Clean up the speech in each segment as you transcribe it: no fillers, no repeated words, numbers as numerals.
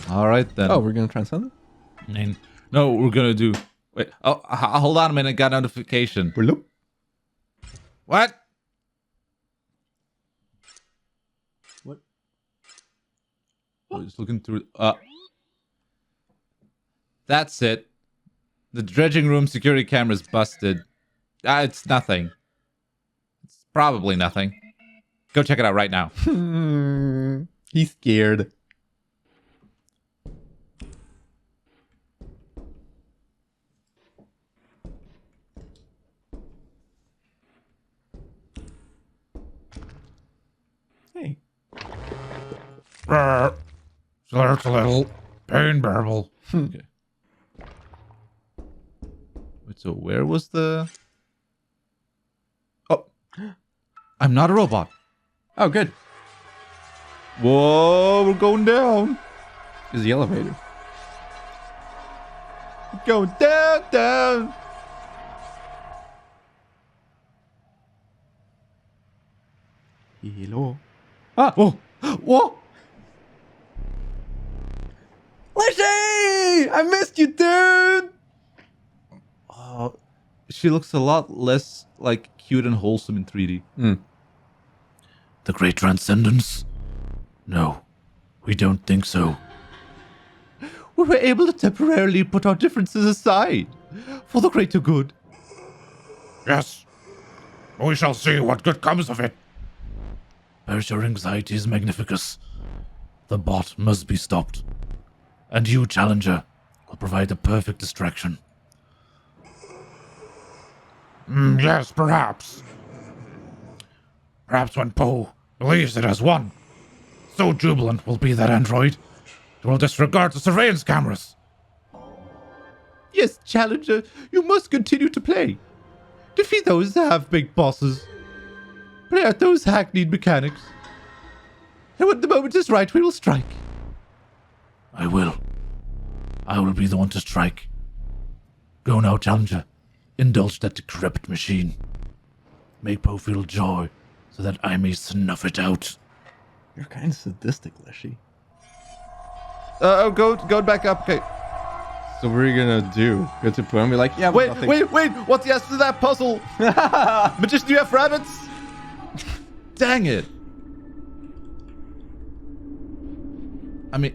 All right then. Oh, we're gonna transcend it? I mean, no, we're gonna do. Wait. Oh, hold on a minute. Got a notification. Bloop. What? What? I was looking through. That's it. The dredging room security camera's busted. It's nothing. It's probably nothing. Go check it out right now. He's scared. Hey. It's a little pain bearable. Okay. Wait, so where was the... Oh. I'm not a robot. Oh, good. Whoa, we're going down. Is the elevator. Going down, down. Hello. Ah! Whoa. Whoa. Lishy! I missed you, dude! Oh, she looks a lot less, like, cute and wholesome in 3D. The great transcendence? No, we don't think so. We were able to temporarily put our differences aside for the greater good. Yes. We shall see what good comes of it. Bears your anxieties, Magnificus. The bot must be stopped. And you, Challenger, will provide the perfect distraction. Yes, perhaps. Perhaps when Poe believes it has won, so jubilant will be that android, it will disregard the surveillance cameras. Yes, Challenger, you must continue to play. Defeat those that have big bosses. Play out those hackneyed mechanics. And when the moment is right, we will strike. I will. I will be the one to strike. Go now, Challenger. Indulge that decrepit machine. Make Poe feel joy, so that I may snuff it out. You're kind of sadistic, Lishy. Go back up. Okay. So what are you gonna do? Go to Poe and be like, yeah, Wait, nothing. wait. What's the answer to that puzzle? Magician, do you have rabbits? Dang it. I mean,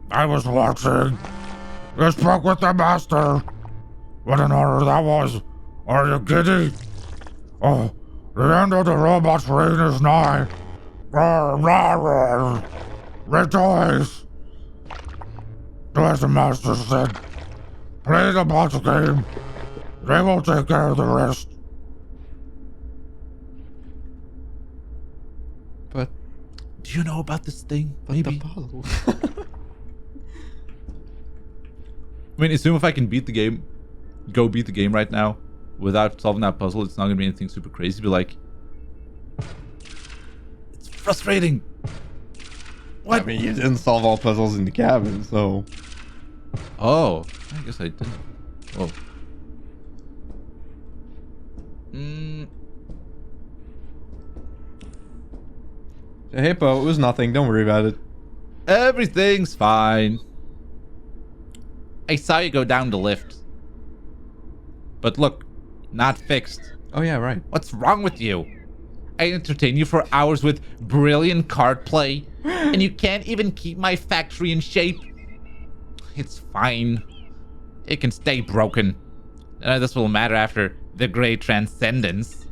I was watching. You spoke with the master. What an honor that was. Are you giddy? Oh, the end of the robot's reign is nigh. Roar, roar, roar. Rejoice. Do as the master said. Play the bot's game. They will take care of the rest. But do you know about this thing? the Maybe. puzzle. I mean, assume if I can beat the game, go beat the game right now, without solving that puzzle, it's not gonna be anything super crazy. But like, it's frustrating. What? I mean, you didn't solve all puzzles in the cabin, so... Oh, I guess I didn't. Oh. Hey, Poe, it was nothing. Don't worry about it. Everything's fine. I saw you go down the lift. But look, not fixed. Oh, yeah, right. What's wrong with you? I entertain you for hours with brilliant card play, and you can't even keep my factory in shape. It's fine. It can stay broken. None of this will matter after the great transcendence.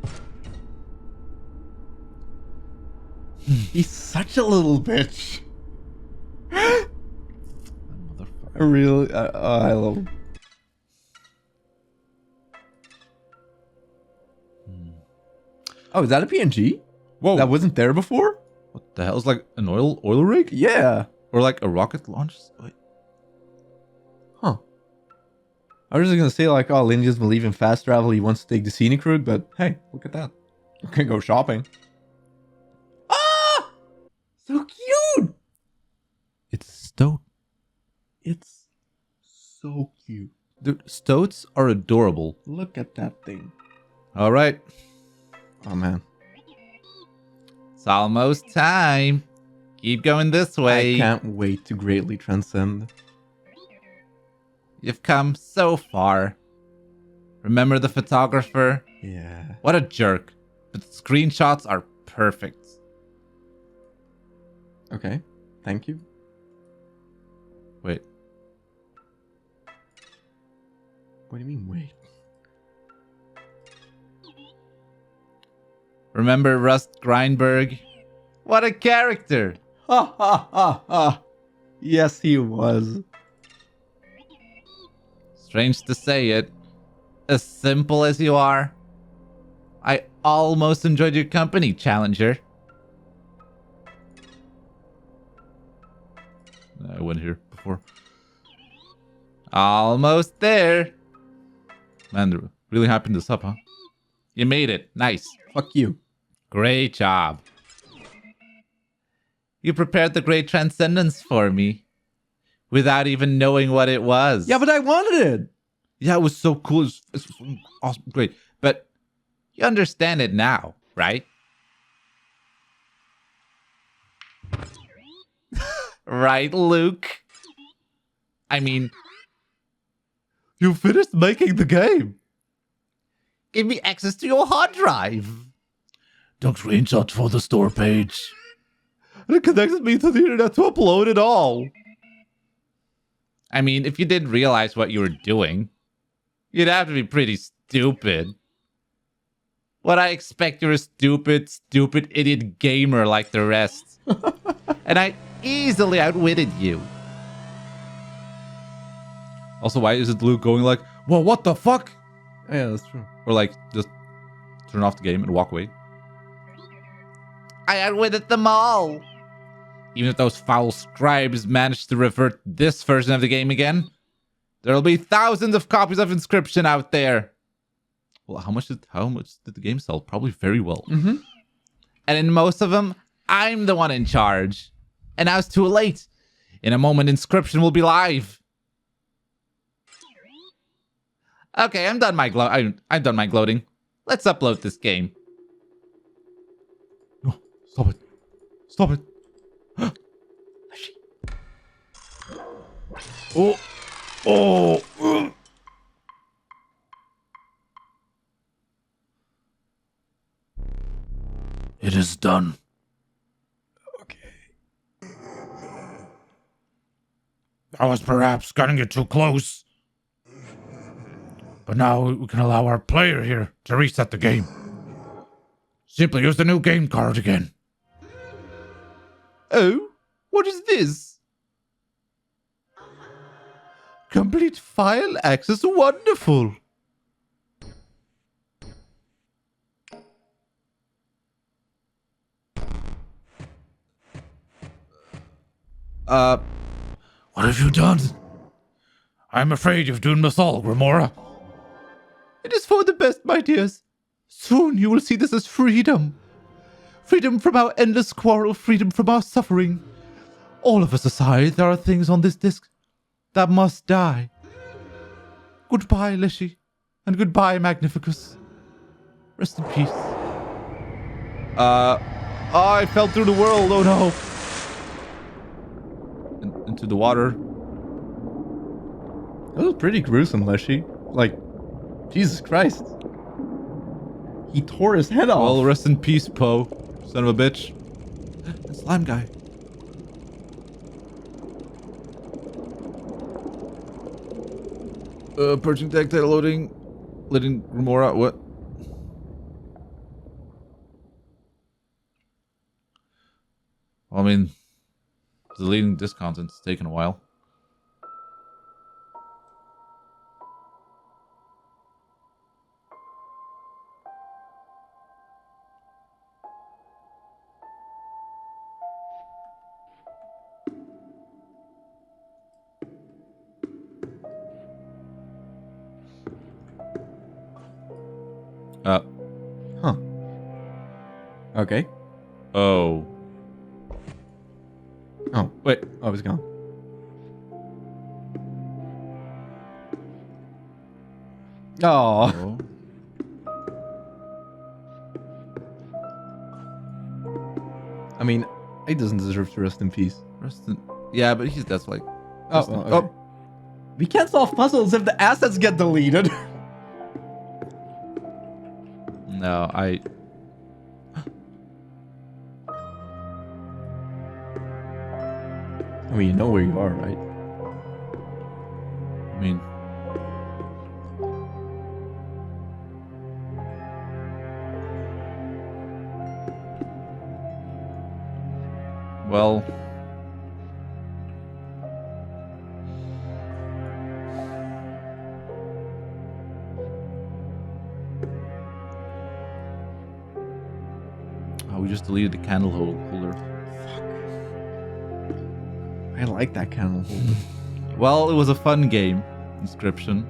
He's such a little bitch. Motherfucker. I really... I love him. Oh, is that a PNG? Whoa. That wasn't there before? What the hell? Is like an oil rig? Yeah. Or like a rocket launch? Wait. Huh. I was just gonna say like, oh, Lynn doesn't believe in fast travel. He wants to take the scenic route, but hey, look at that. You can go shopping. Ah! So cute! It's Stoat. It's so cute. Dude, Stoats are adorable. Look at that thing. All right. Oh, man. It's almost time. Keep going this way. I can't wait to greatly transcend. You've come so far. Remember the photographer? Yeah. What a jerk. But the screenshots are perfect. Okay. Thank you. Wait. What do you mean, wait? Remember Rust Grindberg? What a character! Ha ha ha ha! Yes, he was. Strange to say it. As simple as you are, I almost enjoyed your company, Challenger. I went here before. Almost there. Man, they're really hyping this up, huh? You made it. Nice. Fuck you. Great job. You prepared the great transcendence for me without even knowing what it was. Yeah, but I wanted it. Yeah, it was so cool. It's awesome. Great. But you understand it now, right? Right, Luke? I mean, you finished making the game. Give me access to your hard drive. Took screenshots for the store page. And it connected me to the internet to upload it all. I mean, if you didn't realize what you were doing, you'd have to be pretty stupid. What I expect, you're a stupid idiot gamer like the rest. And I easily outwitted you. Also, why isn't Luke going like, well, what the fuck? Yeah, that's true. Or like, just turn off the game and walk away. I outwitted them all. Even if those foul scribes manage to revert this version of the game again, there'll be thousands of copies of Inscription out there. Well, how much did the game sell? Probably very well. Mm-hmm. And in most of them, I'm the one in charge. And now it's too late. In a moment, Inscription will be live. Okay, I'm done my I'm done my gloating. Let's upload this game. No, stop it. Stop it. Oh, oh, It is done. Okay. I was perhaps cutting it too close. But now we can allow our player here to reset the game. Simply use the new game card again. Oh, what is this? Complete file access, wonderful. What have you done? I'm afraid you've doomed us all, Remora. It is for the best, my dears. Soon you will see this as freedom. Freedom from our endless quarrel, freedom from our suffering. All of us aside, there are things on this disc that must die. Goodbye, Leshy, and goodbye, Magnificus. Rest in peace. I fell through the world, oh no. Into the water. That was pretty gruesome, Leshy. Like, Jesus Christ. He tore his head off. Well, rest in peace, Poe. Son of a bitch. That slime guy. Purging tactile loading. Letting Remora, what? Well, I mean, deleting this content's taken a while. Huh. Okay. Oh. Oh, Wait. I was gone. Oh. Oh. I mean, he doesn't deserve to rest in peace. Yeah, but that's like. Oh, okay. We can't solve puzzles if the assets get deleted. No, I mean, you know where you are, right? mean. Well. Oh, we just deleted the candle holder. I like that candle holder. Well, it was a fun game, Inscription.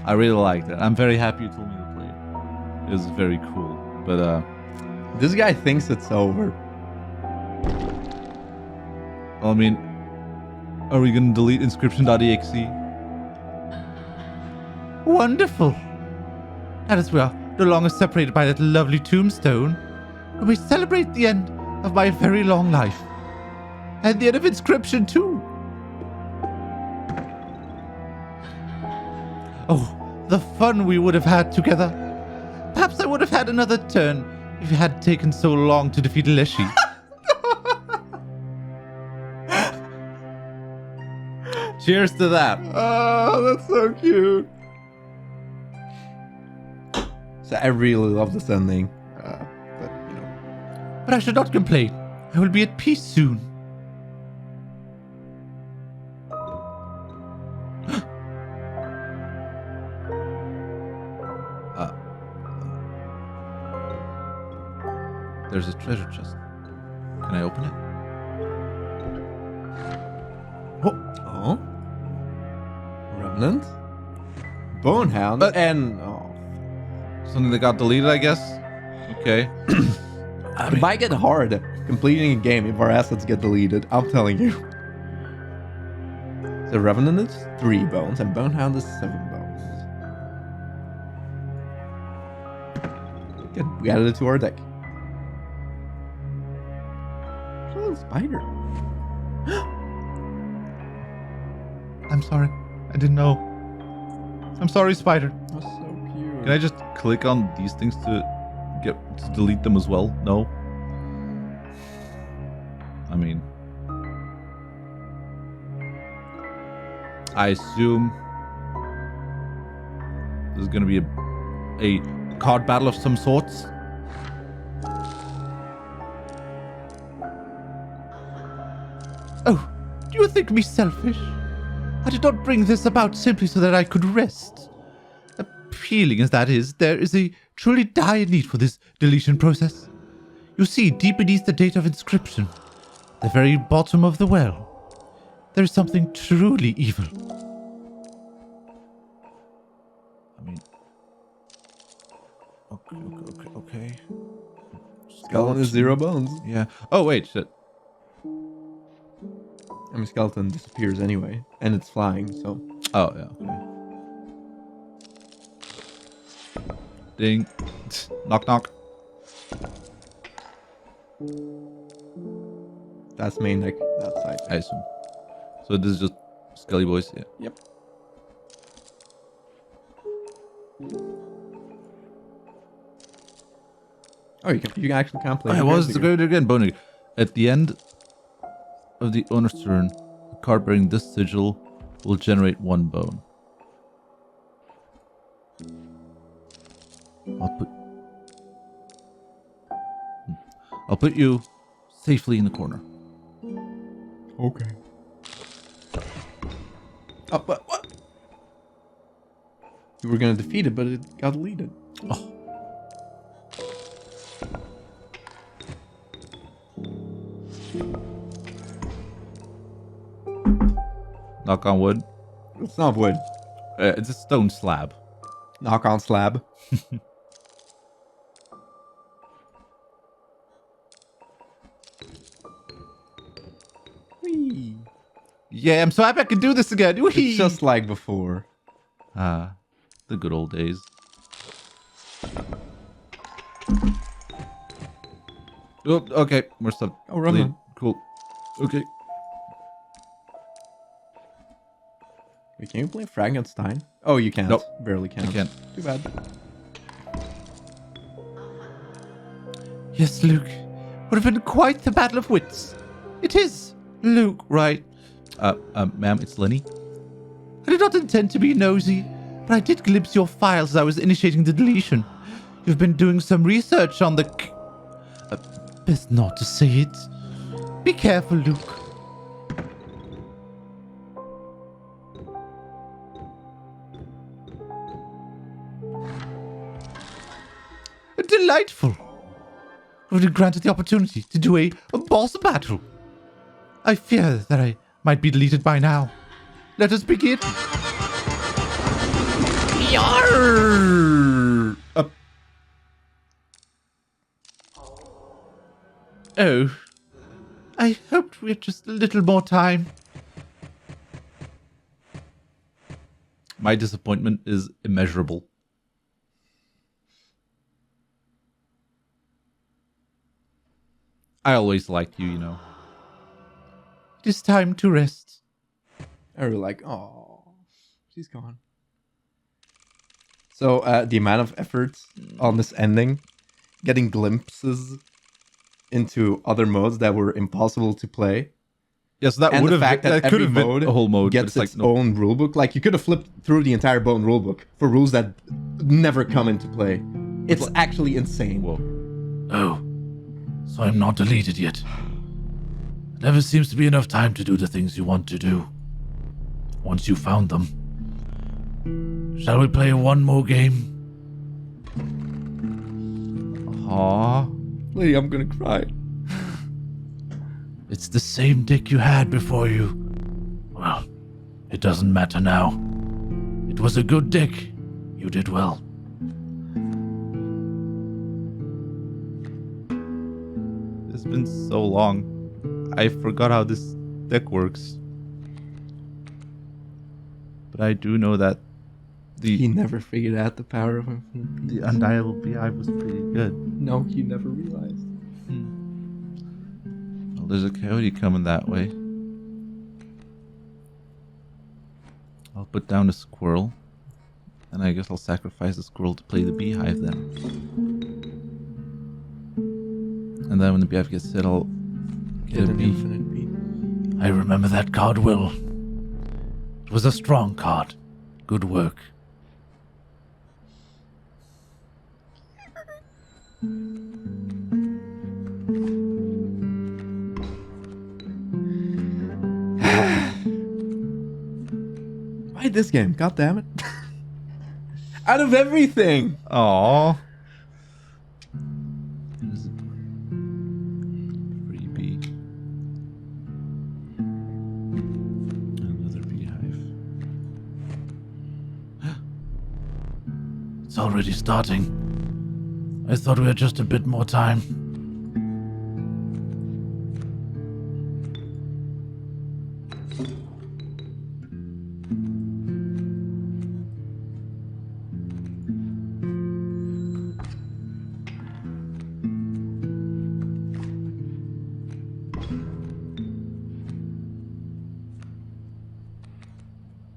I really liked it. I'm very happy you told me to play it. It was very cool. But This guy thinks it's over. I mean, are we gonna delete Inscription.exe? Wonderful. That is, we are no longer separated by that lovely tombstone. And we celebrate the end of my very long life. And the end of Inscription too. Oh, the fun we would have had together. Perhaps I would have had another turn if you had taken so long to defeat Leshy. Cheers to that. Oh, that's so cute. So I really love this ending. But, you know. But I should not complain. I will be at peace soon. There's a treasure chest. Can I open it? Oh? Remnant? Bonehound? And... Oh. Something that got deleted, I guess? Okay. It might get hard completing a game if our assets get deleted. I'm telling you. So Revenant is 3 bones and Bonehound is 7 bones. Good. We added it to our deck. Oh, spider. I'm sorry. I didn't know. I'm sorry, Spider. That's so cute. Can I just click on these things to delete them as well? No? I mean... I assume... there's gonna be a card battle of some sorts. Oh, do you think me selfish? I did not bring this about simply so that I could rest. Appealing as that is, there is a truly dire need for this deletion process. You see, deep beneath the date of Inscription, the very bottom of the well, there is something truly evil. I mean... Okay. Skeleton is 0 bones. Yeah. Oh, wait, shit. I mean, skeleton disappears anyway, and it's flying, so... Oh, yeah. Okay. Ding. Knock, knock. That's main deck, that side. I assume. So this is just Skelly Boys, yeah. Yep. Oh, you can actually can't play. I was to go again, Bonig. At the end of the owner's turn, a card bearing this sigil will generate 1 bone. I'll put you safely in the corner. Okay. Oh, but what? You were gonna defeat it, but it got deleted. Oh. Knock on wood. It's not wood. It's a stone slab. Knock on slab. Whee. Yeah, I'm so happy I can do this again. Whee! It's just like before. Ah, the good old days. Oh, okay, we're stuck. Oh, run, run. Cool. Okay. Wait, can you play Frankenstein? Oh, you can't. Nope. Barely can. I can't. Too bad. Yes, Luke. Would have been quite the battle of wits. It is Luke, right? Ma'am, it's Lenny. I did not intend to be nosy, but I did glimpse your files as I was initiating the deletion. You've been doing some research on the... best not to say it. Be careful, Luke. Delightful. We've been granted the opportunity to do a boss battle. I fear that I might be deleted by now. Let us begin. Yarr! Oh. I hoped we had just a little more time. My disappointment is immeasurable. I always liked you, you know. It is time to rest. I really like, oh, she's gone. So, the amount of effort on this ending, getting glimpses into other modes that were impossible to play. Yes, that And would the have fact that that could every have been mode a whole mode. gets but its it's like, no. own rulebook. Like, you could have flipped through the entire Bone rulebook for rules that never come into play. It's actually insane. Whoa. Oh, so I'm not deleted yet. Never seems to be enough time to do the things you want to do. Once you found them. Shall we play one more game? Aw. Lady, I'm gonna cry. It's the same dick you had before you. Well, it doesn't matter now. It was a good dick. You did well. It's been so long. I forgot how this deck works. But I do know that He the never figured out the power of infinite peace. undeniable beehive was pretty good. No, he never realized. Well, there's a coyote coming that way. I'll put down a squirrel. And I guess I'll sacrifice the squirrel to play the beehive then. And then when the beehive gets hit, I'll get a an bee. infinite peace. I remember that card well. It was a strong card. Good work. Why this game? God damn it. Out of everything! Aww. Freebie. Another beehive. It's already starting. I thought we had just a bit more time.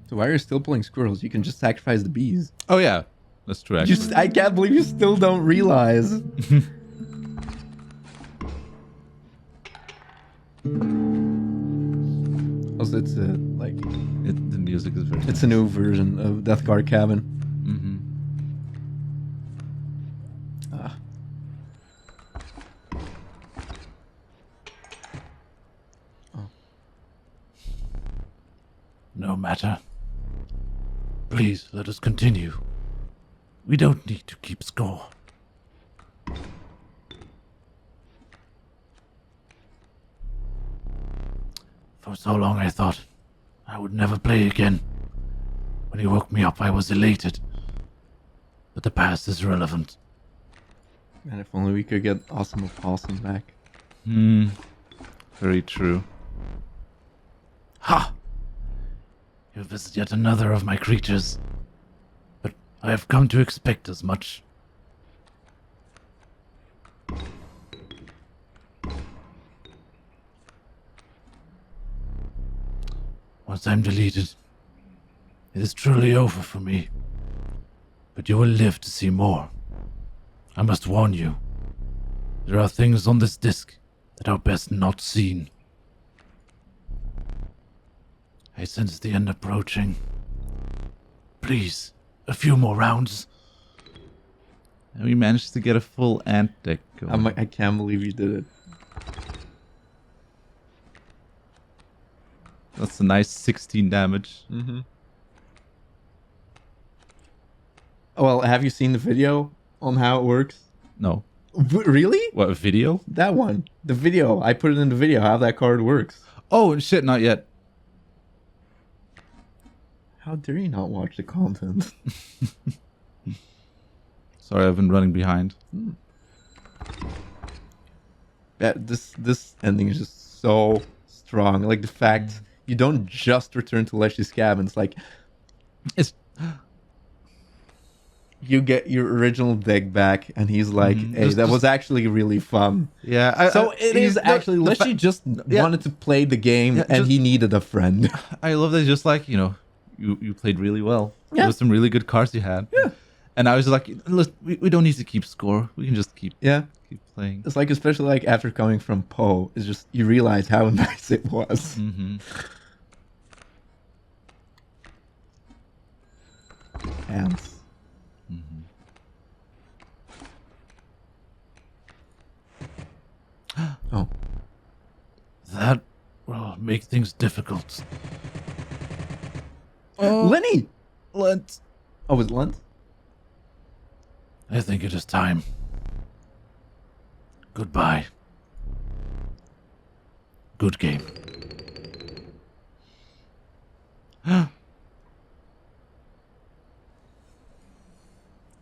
So why are you still pulling squirrels? You can just sacrifice the bees. Oh yeah, that's true actually. I can't believe you still don't realize. Also, it's like The music is very it's a new version of Death Guard Cabin. Mm-hmm. Ah. No matter. Please, let us continue. We don't need to keep score. For so long I thought I would never play again. When he woke me up, I was elated. But the past is irrelevant. Man, if only we could get Awesome Opossum back. Very true. Ha! You visit yet another of my creatures. But I have come to expect as much. Once I'm deleted, it is truly over for me. But you will live to see more. I must warn you. There are things on this disc that are best not seen. I sense the end approaching. Please, a few more rounds. And we managed to get a full ant deck going. I can't believe you did it. That's a nice 16 damage. Mm-hmm. Well, have you seen the video on how it works? No. Really? What, a video? That one. The video. I put it in the video how that card works. Oh, shit, not yet. How dare you not watch the content? Sorry, I've been running behind. Yeah, this ending is just so strong. Like the fact you don't just return to Leshy's cabin. It's like It's you get your original deck back, and he's like, "Hey, that was actually really fun." yeah. So it is actually Leshy just wanted to play the game, and he needed a friend. I love that. Just like you played really well. Yeah. There was some really good cards you had. Yeah. And I was like, look, we don't need to keep score. We can just keep playing. It's like, especially like after coming from Poe, it's just you realize how nice it was. Mm-hmm. Ants. Oh, That will make things difficult. Lenny. Lent. Oh, was it Lent? I think it is time. Goodbye. Good game.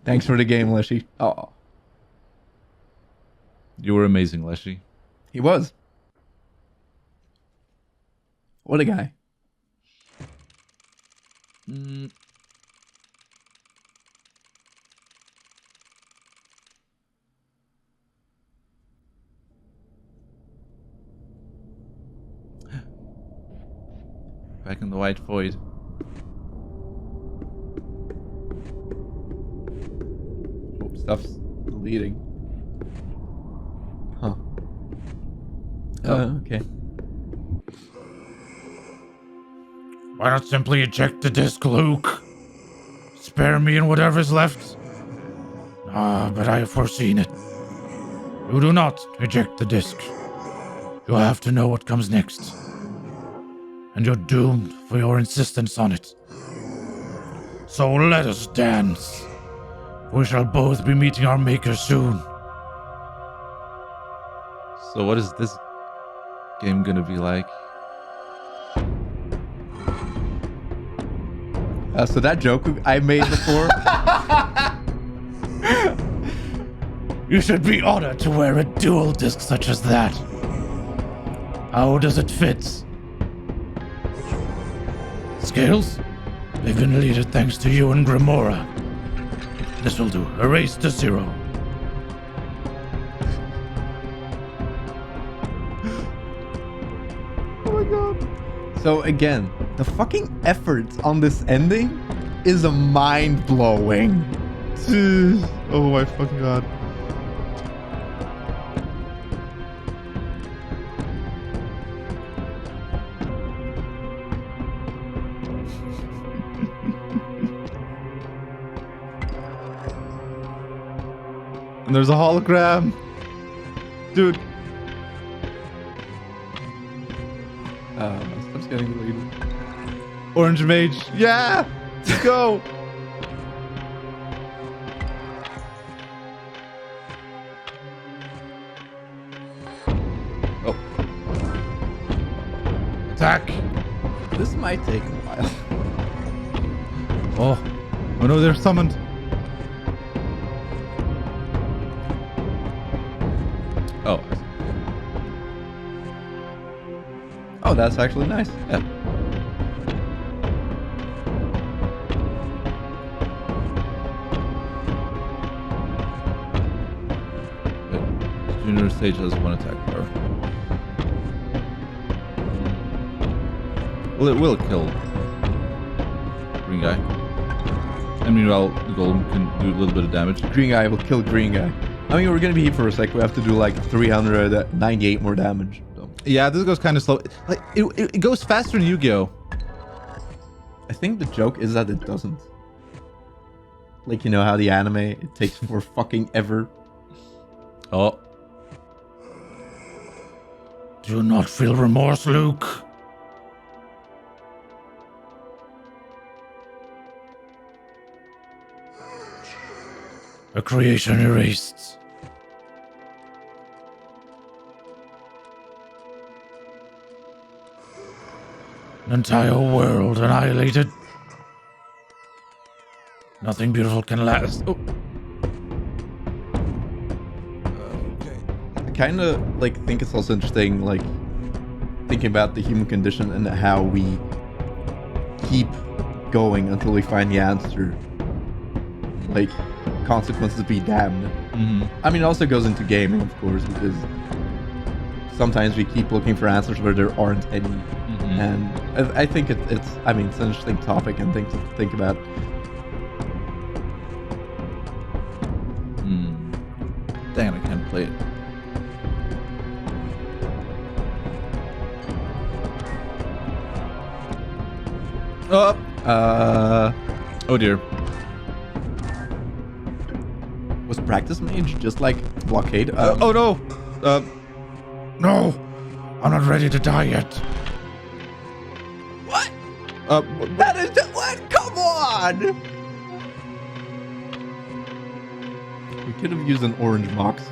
Thanks for the game, Leshy. Oh, You were amazing, Leshy. he was. What a guy. Back in the white void. Oh, stuff's leading. Huh. Okay. Why not simply eject the disc, Luke? Spare me and whatever's left. But I have foreseen it. You do not eject the disc. You have to know what comes next. And you're doomed for your insistence on it. So let us dance. We shall both be meeting our maker soon. So what is this game gonna be like? So that joke I made before. You should be honored to wear a dual disc such as that. How does it fit? Scales? They've been deleted thanks to you and Grimora. This will do. Erase to 0. So again, the fucking effort on this ending is mind blowing. Oh my fucking god. And there's a hologram. Dude. My stuff's getting deleted. Orange mage. Yeah! Let's go! Oh. Attack! This might take a while. Oh. Oh no, they're summoned. Oh. Oh, that's actually nice. Yeah. Junior stage has 1 attack power. Well, it will kill green guy. And meanwhile, the golem can do a little bit of damage. Green guy will kill green guy. I mean, we're gonna be here for a sec. We have to do like 398 more damage. So. Yeah, this goes kind of slow. Like it goes faster in Yu-Gi-Oh. I think the joke is that it doesn't. Like, you know how the anime, it takes for fucking ever. Oh. Do you not feel remorse, Luke? A creation erased. An entire world annihilated. Nothing beautiful can last. Oh. I kind of like think it's also interesting, like thinking about the human condition and how we keep going until we find the answer. Like, consequences be damned. Mm-hmm. I mean, it also goes into gaming, of course, because sometimes we keep looking for answers where there aren't any. Mm-hmm. And I think it's I mean, it's an interesting topic and things to think about. Dang it, I can't play it. Oh dear. Was practice mage just like blockade? Oh no! No, I'm not ready to die yet. What? That is what? Come on! We could have used an orange mox.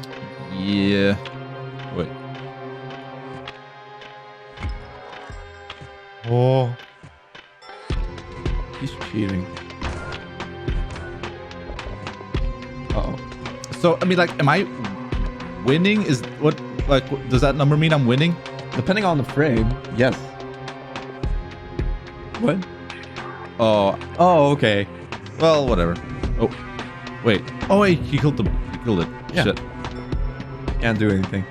Yeah. Wait. Oh, He's cheating. Uh-oh. So, I mean, like, am I winning? Is what, like, does that number mean I'm winning? Depending on the frame, yes. What? Oh, Okay. well, whatever. Oh, wait. Oh, wait, he killed them. He killed it. Yeah. Shit. Can't do anything.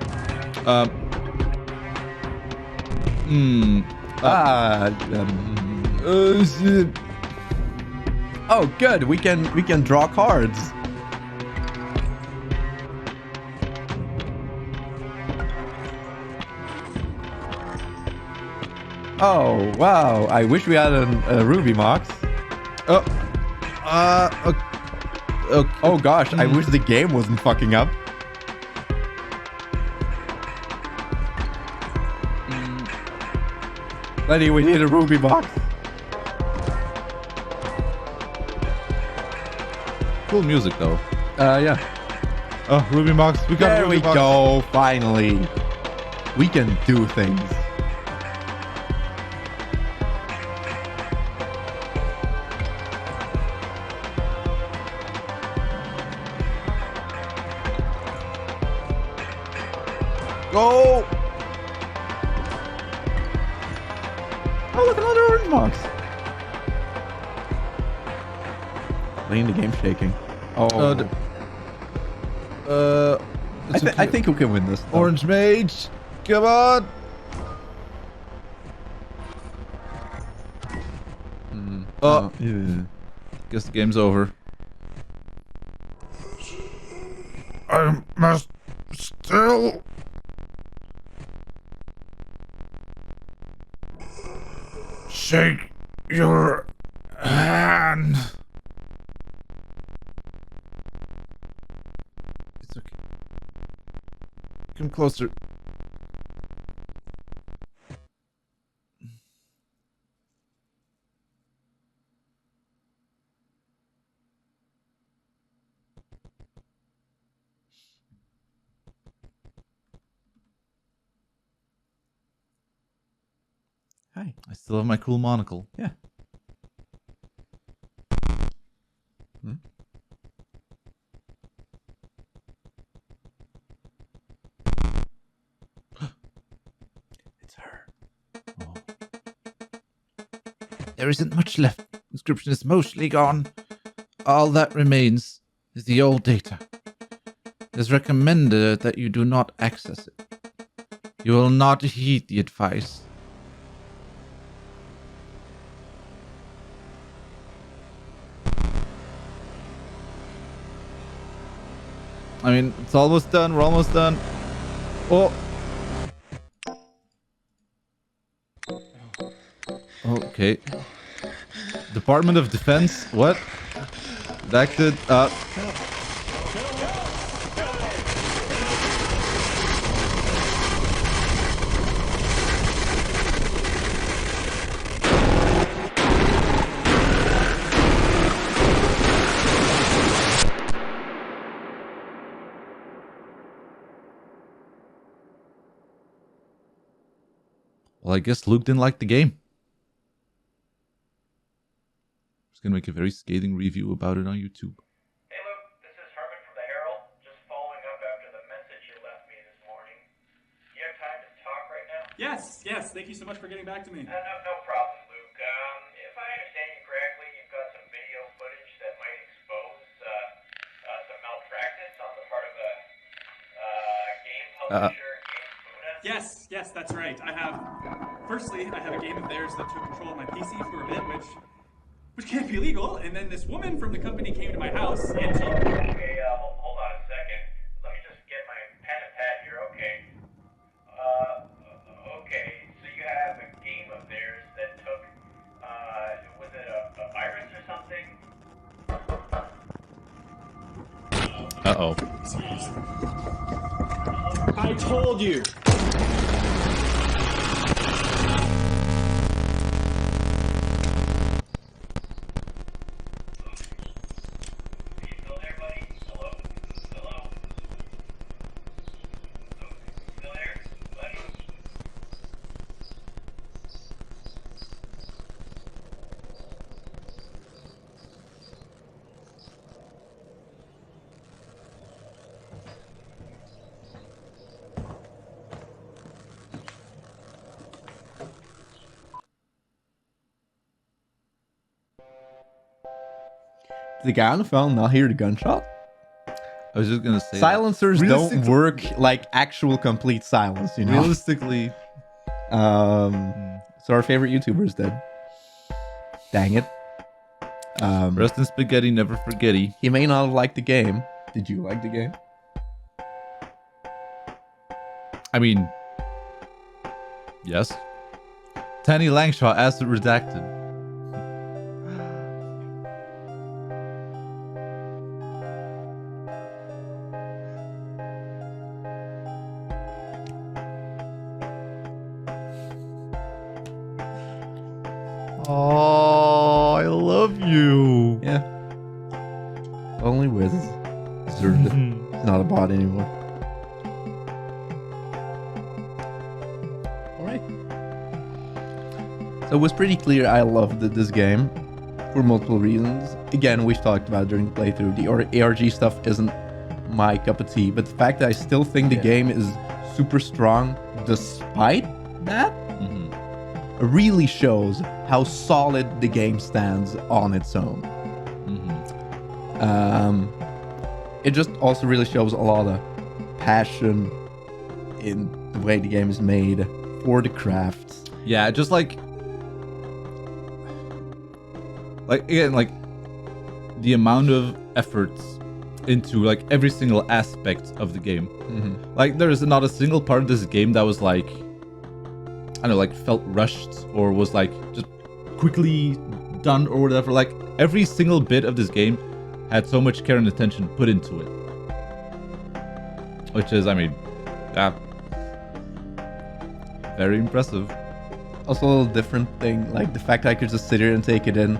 Shit. Oh, good. We can draw cards. Oh, wow. I wish we had a Ruby Mox. Okay. Oh, gosh. I wish the game wasn't fucking up. Lenny, we need a Ruby Box. Cool music, though. Yeah. Oh, Ruby Mox. We got There Ruby we Mox. go. Finally. We can do things. Go! Oh, look, another orange box. Playing the game shaking. Oh. I think we can win this. though. Orange Mage. Come on. Oh, Yeah. guess the game's over. I must still. Shake your hand. It's okay. Come closer. Hi. I still have my cool monocle. Yeah. Hmm? It's her. Oh. There isn't much left. Inscription is mostly gone. All that remains is the old data. It is recommended that you do not access it. You will not heed the advice. I mean, it's almost done. We're almost done. Oh. Okay. Department of Defense. What? Redacted. Well, I guess Luke didn't like the game. I'm just gonna make a very scathing review about it on YouTube. Hey Luke, this is Herman from the Herald. Just following up after the message you left me this morning. You have time to talk right now? Yes. Thank you so much for getting back to me. No problem, Luke. If I understand you correctly, you've got some video footage that might expose some malpractice on the part of a game publisher. Yes, that's right. Firstly, I have a game of theirs that took control of my PC for a bit, which can't be legal. And then this woman from the company came to my house, and she... Okay, hold on a second. Let me just get my pen and pad here. Okay. Okay, so you have a game of theirs that took, was it a virus or something? Uh-oh. I told you! The guy on the phone not hear the gunshot? I was just gonna say Silencers don't work like actual complete silence, you know? realistically. So our favorite YouTuber is dead. Dang it. Rest in spaghetti, never forgetty. He may not have liked the game. Did you like the game? I mean, yes. Tanny Langshaw as redacted. Oh, I love you. Yeah. Only Wiz deserved it. He's not a bot anymore. Alright. So it was pretty clear I loved this game for multiple reasons. Again, we've talked about it during the playthrough. The ARG stuff isn't my cup of tea, but the fact that I still think the game is super strong despite that really shows how solid the game stands on its own. It just also really shows a lot of passion in the way the game is made for the craft. Yeah, just like again, like the amount of efforts into like every single aspect of the game. Like there is not a single part of this game that was like, I don't know, like felt rushed or was like just quickly done or whatever. Like every single bit of this game had so much care and attention put into it, which is, I mean, very impressive. Also a little different thing, like the fact that I could just sit here and take it in.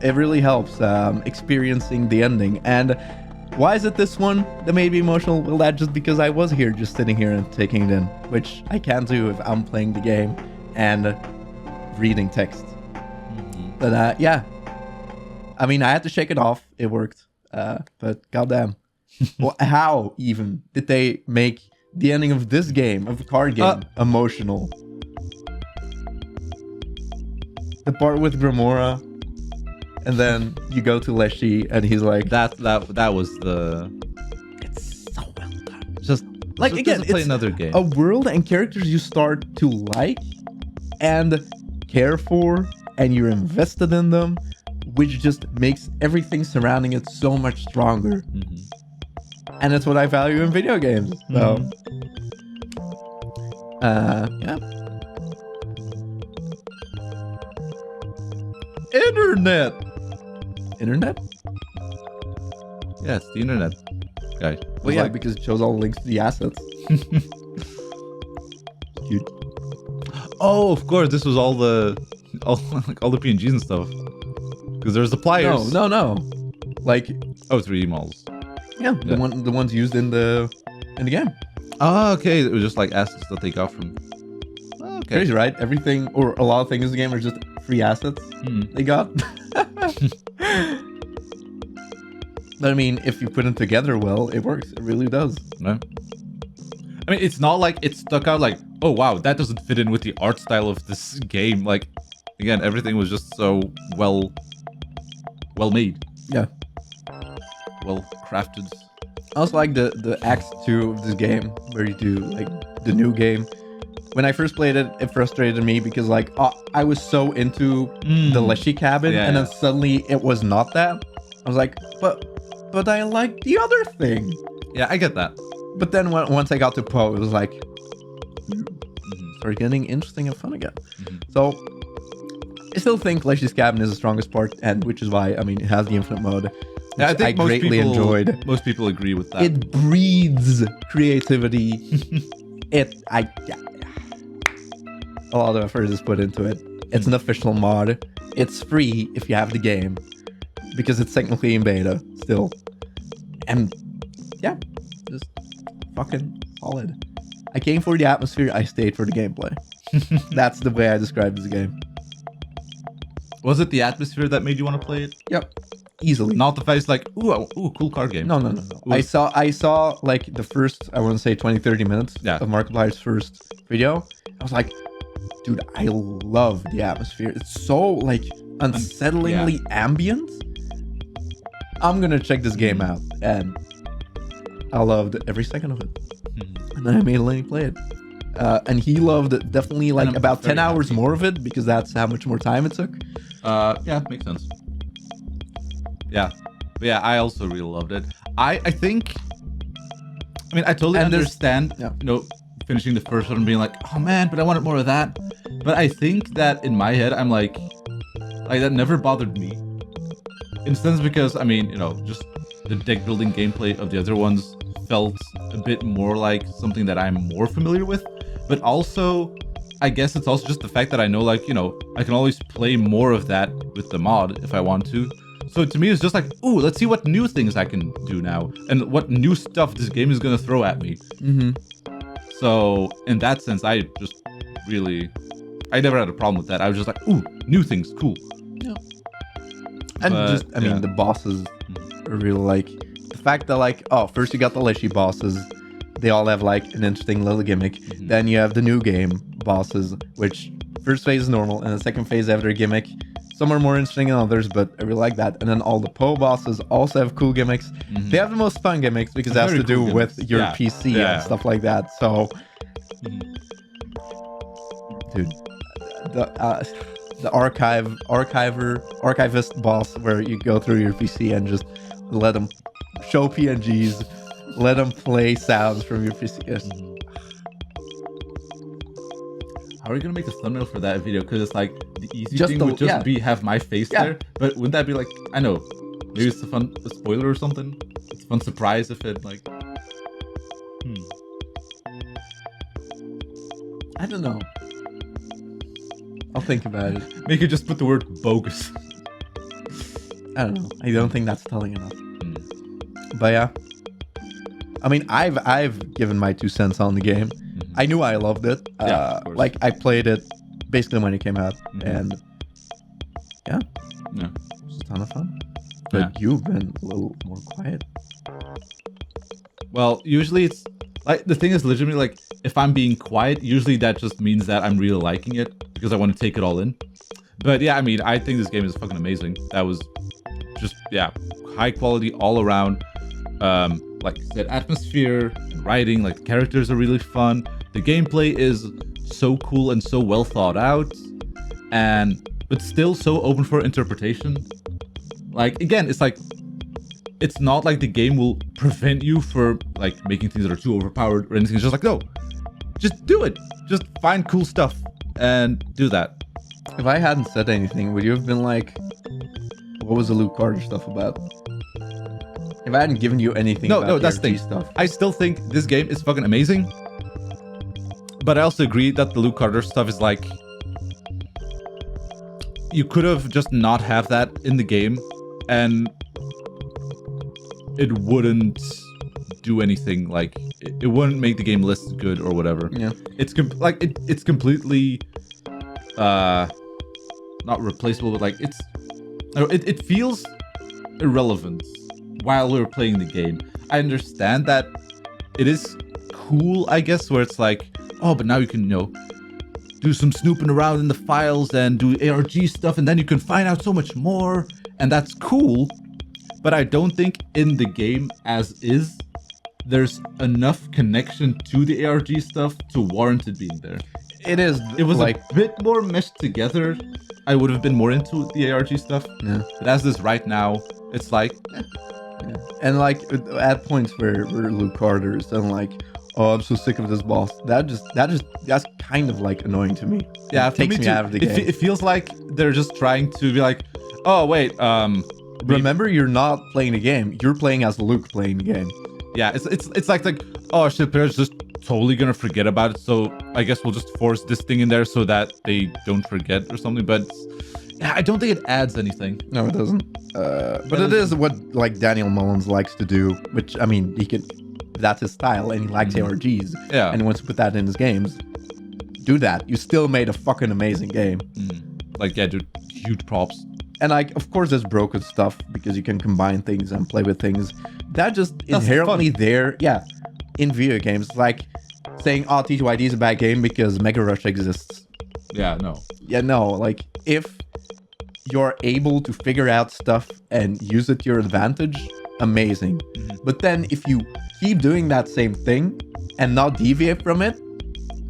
It really helps experiencing the ending. And why is it this one that made me emotional? Well, that's just because I was here just sitting here and taking it in, which I can't do if I'm playing the game and reading text. But yeah, I mean, I had to shake it off. It worked. But goddamn, well, how even did they make the ending of this game, of a card game, emotional? The part with Grimora, and then you go to Leshy, and he's like, That was the. it's so well done. Just Like, just again, to play it's another game. a world and characters you start to like and care for, and you're invested in them, which just makes everything surrounding it so much stronger. And it's what I value in video games. So, yeah. Internet? Yeah, it's the internet, guy. Well, yeah, because it shows all the links to the assets. Cute. Oh, of course, this was all the PNGs and stuff. Because there's the pliers. No. Like, 3D models. yeah, the ones used in the game. Oh, okay. It was just like assets that they got from. Oh, okay. Crazy, right? Everything or a lot of things in the game are just free assets they got. But I mean, if you put them together well, it works. It really does. No. I mean, it's not like it stuck out like, oh wow, that doesn't fit in with the art style of this game. Like, again, everything was just so well made, Yeah. well crafted. I also like the Act 2 of this game, where you do like the new game. When I first played it, it frustrated me because like I was so into the Leshy cabin, and then suddenly it was not that. I was like, but I like the other thing. Yeah, I get that. But then once I got to Poe, it was like, started getting interesting and fun again. So I still think Leshy's cabin is the strongest part, and which is why, I mean, it has the infinite mode. Yeah, I think enjoyed. Most people agree with that. It breeds creativity. A lot of effort is put into it. It's an official mod. It's free if you have the game, because it's technically in beta still. And yeah, just fucking solid. I came for the atmosphere. I stayed for the gameplay. That's the way I describe this game. Was it the atmosphere that made you want to play it? Yep, easily. Not the face like, ooh, cool card game. No. I saw like the first, I want to say 20-30 minutes of Markiplier's first video. I was like, dude, I love the atmosphere. It's so like unsettlingly ambient. I'm gonna check this game out, and I loved every second of it. And then I made Lenny play it, and he loved it definitely like about 10 hours more of it, because that's how much more time it took. Yeah, makes sense. Yeah, but yeah, I also really loved it. I think, I mean, I totally understand, you know, finishing the first one and being like, oh man, but I wanted more of that. But I think that in my head, I'm like that never bothered me. In a sense, because, I mean, you know, just the deck building gameplay of the other ones felt a bit more like something that I'm more familiar with. But also, I guess it's also just the fact that I know, like, you know, I can always play more of that with the mod if I want to. So to me, it's just like, ooh, let's see what new things I can do now, and what new stuff this game is going to throw at me. So in that sense, I just really, I never had a problem with that. I was just like, ooh, new things, cool. Yeah. And just, I mean, the bosses are really like, the fact that like, oh, first you got the Leshy bosses. They all have like an interesting little gimmick. Then you have the new game bosses, which first phase is normal, and the second phase have their gimmick. Some are more interesting than others, but I really like that. And then all the Poe bosses also have cool gimmicks. They have the most fun gimmicks because it has to do with your PC and stuff like that. So, dude, the archivist boss, where you go through your PC and just let them show PNGs, let them play sounds from your PC. How are we gonna make a thumbnail for that video? Because it's like the easy thing would just be have my face there. But wouldn't that be like, I know, maybe it's a spoiler or something? It's a fun surprise if it like. I don't know. I'll think about it. Make it just put the word bogus. I don't know. I don't think that's telling enough. But yeah, I mean, I've given my 2 cents on the game. I knew I loved it. Like I played it basically when it came out, and it was a ton of fun. But you've been a little more quiet. Well, usually it's like, the thing is legitimately like, if I'm being quiet, usually that just means that I'm really liking it because I want to take it all in. But yeah, I mean, I think this game is fucking amazing. That was just, high quality all around. Like I said, atmosphere, writing, like the characters are really fun. The gameplay is so cool and so well thought out, but still so open for interpretation. Like, again, it's like, it's not like the game will prevent you for like making things that are too overpowered or anything. It's just like, no, just do it. Just find cool stuff and do that. If I hadn't said anything, would you have been like, what was the Luke Carter stuff about? If I hadn't given you anything No, about no, that's the RG thing. stuff. I still think this game is fucking amazing. But I also agree that the Luke Carter stuff is like, you could have just not have that in the game and it wouldn't do anything. Like it wouldn't make the game less good or whatever. Yeah. It's it's completely not replaceable, but like it feels irrelevant while we're playing the game. I understand that it is cool, I guess, where it's like, oh, but now you can, do some snooping around in the files and do ARG stuff, and then you can find out so much more, and that's cool. But I don't think in the game as is, there's enough connection to the ARG stuff to warrant it being there. It was like a bit more meshed together. I would have been more into the ARG stuff. Yeah. But as this right now, it's like, Yeah. And like at points where Luke Carter is then like, oh, I'm so sick of this boss. That's kind of like annoying to me. yeah, It takes me too. out of the game. It feels like they're just trying to be like, oh wait, Remember, you're not playing the game. You're playing as Luke playing the game. yeah, it's like oh shit, players just totally gonna forget about it. So I guess we'll just force this thing in there so that they don't forget or something. But yeah, I don't think it adds anything. No, it doesn't. But it is what like Daniel Mullins likes to do, which I mean, that's his style, and he likes ARGs. Yeah. And he wants to put that in his games. Do that. You still made a fucking amazing game. Like, yeah, dude, huge props. And like, of course, there's broken stuff because you can combine things and play with things. That just inherently there. Yeah. In video games, like saying, oh, T2ID is a bad game because Mega Rush exists. Yeah, no. Yeah, no. Like, if you're able to figure out stuff and use it to your advantage, amazing. But then if you keep doing that same thing and not deviate from it,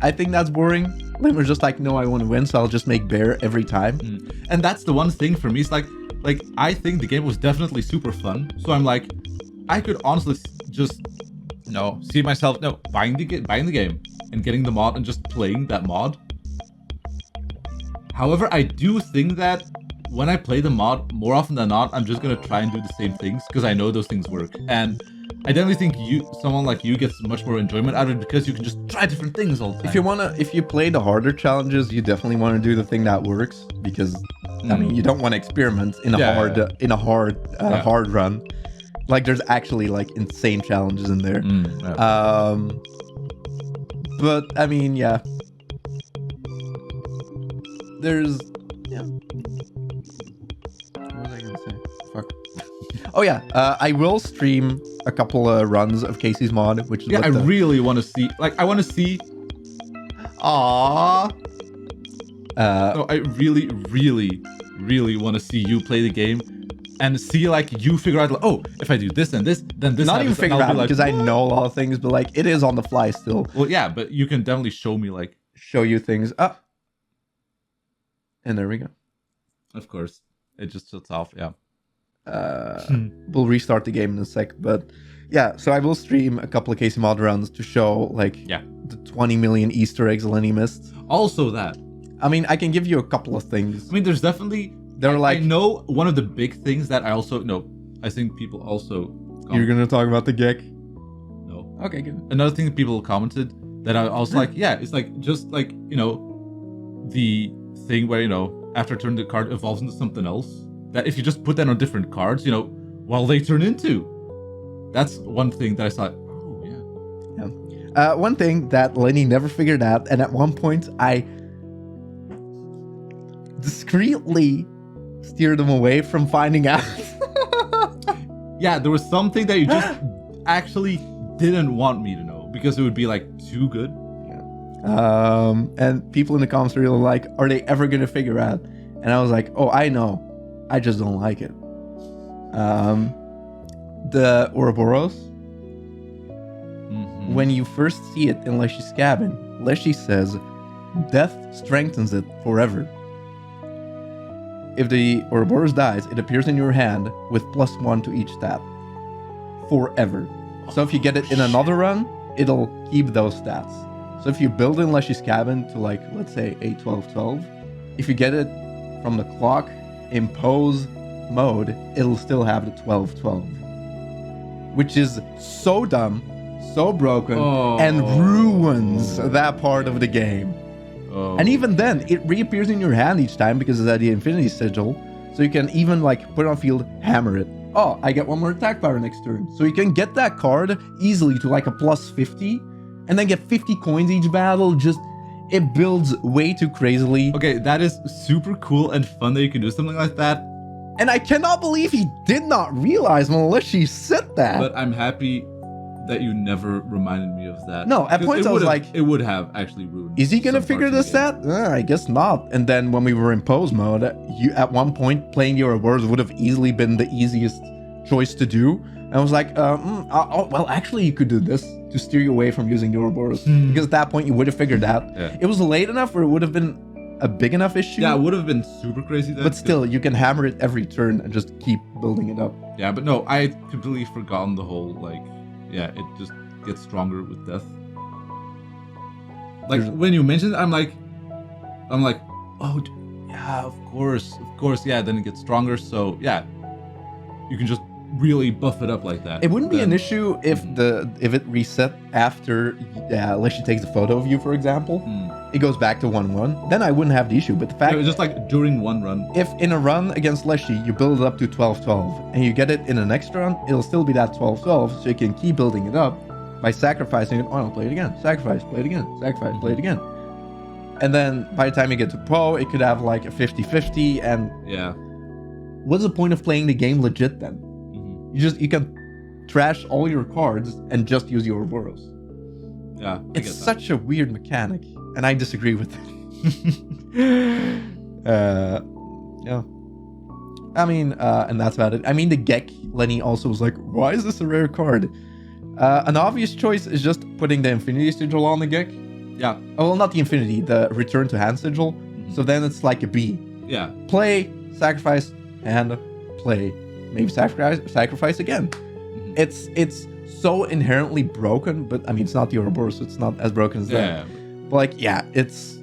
I think that's boring. Then we're just like, no, I want to win, so I'll just make bear every time. And that's the one thing for me. It's like I think the game was definitely super fun. So I'm like, I could honestly just see myself buying the game and getting the mod and just playing that mod. However, I do think that when I play the mod, more often than not, I'm just gonna try and do the same things because I know those things work. And I definitely think someone like you gets much more enjoyment out of it because you can just try different things all the time. If you play the harder challenges, you definitely want to do the thing that works because I mean, you don't want to experiment in a hard run. Like there's actually like insane challenges in there. But I mean, yeah. There's what was I gonna say? Fuck. Oh yeah, I will stream a couple of runs of Casey's mod, which is I really want to see. Like, I want to see. Aww. No, I really, really, really want to see you play the game and see like you figure out like, oh, if I do this and this, then this. Not even happens, and figure I'll out be like, because I know a lot of things, but like it is on the fly still. Well, yeah, but you can definitely show me like. Show you things. And there we go. Of course, it just shuts off. Yeah. We'll restart the game in a sec, but yeah. So I will stream a couple of Casey mod runs to show like the 20 million Easter eggs Lenny missed. Also that. I mean, I can give you a couple of things. I mean, there's definitely. I know one of the big things that I also I think people also. You're gonna talk about the Gek? No. Okay, good. Another thing that people commented that I was like, yeah, it's like just like the thing where after turn the card evolves into something else. That if you just put that on different cards, well, they turn into. That's one thing that I thought. Oh yeah. One thing that Lenny never figured out, and at one point I discreetly steered him away from finding out. Yeah, there was something that you just actually didn't want me to know because it would be like too good. And people in the comments were really like, are they ever gonna figure out? And I was like, oh, I know. I just don't like it. The Ouroboros, when you first see it in Leshy's cabin, Leshy says, death strengthens it forever. If the Ouroboros dies, it appears in your hand with +1 to each stat. Forever. So if you get it in another run, it'll keep those stats. So if you build in Leshy's cabin to like, let's say 8-12-12, if you get it from the clock impose mode, it'll still have the 12-12. Which is so dumb, so broken, and ruins that part of the game. And even then, it reappears in your hand each time because it's at the Infinity Sigil. So you can even like put it on field, hammer it. Oh, I get one more attack power next turn. So you can get that card easily to like a plus 50 and then get 50 coins each battle. Just, it builds way too crazily. Okay, that is super cool and fun that you can do something like that. And I cannot believe he did not realize unless she said that. But I'm happy that you never reminded me of that. No, at points I was like, it would have actually ruined. is he gonna some figure parts of this the game. out? I guess not. And then when we were in pose mode, you at one point playing your words would have easily been the easiest choice to do. And I was like, well, actually, you could do this to steer you away from using your Ouroboros. Because at that point, you would have figured out. Yeah. It was late enough where it would have been a big enough issue. Yeah, it would have been super crazy then. But still, you can hammer it every turn and just keep building it up. Yeah, but no, I had completely forgotten the whole, like, yeah, it just gets stronger with death. Like, when you mentioned it, I'm like, oh, yeah, of course, yeah, then it gets stronger, so, yeah, you can just really buff it up like that. It wouldn't be an issue if it reset after Leshy takes a photo of you, for example. It goes back to 1-1. Then I wouldn't have the issue. But the fact it was just like during one run. if in a run against Leshy you build it up to 12-12 and you get it in the next run, it'll still be that 12-12, so you can keep building it up by sacrificing it. Oh, I'll play it again. Sacrifice, play it again. Sacrifice, play it again. And then by the time you get to Poe, it could have like a 50-50. And Yeah. what's the point of playing the game legit then? You can trash all your cards and just use your Ouroboros. Yeah. It's such a weird mechanic, and I disagree with it. Yeah. I mean, and that's about it. I mean, the Gek Lenny also was like, why is this a rare card? An obvious choice is just putting the Infinity Sigil on the Gek. Yeah. Oh, well, not the Infinity, the Return to Hand Sigil. So then it's like a B. Yeah. Play, sacrifice, and play. Maybe sacrifice again. It's so inherently broken, but I mean, it's not the Ouroboros, so it's not as broken as that. But like, yeah, it's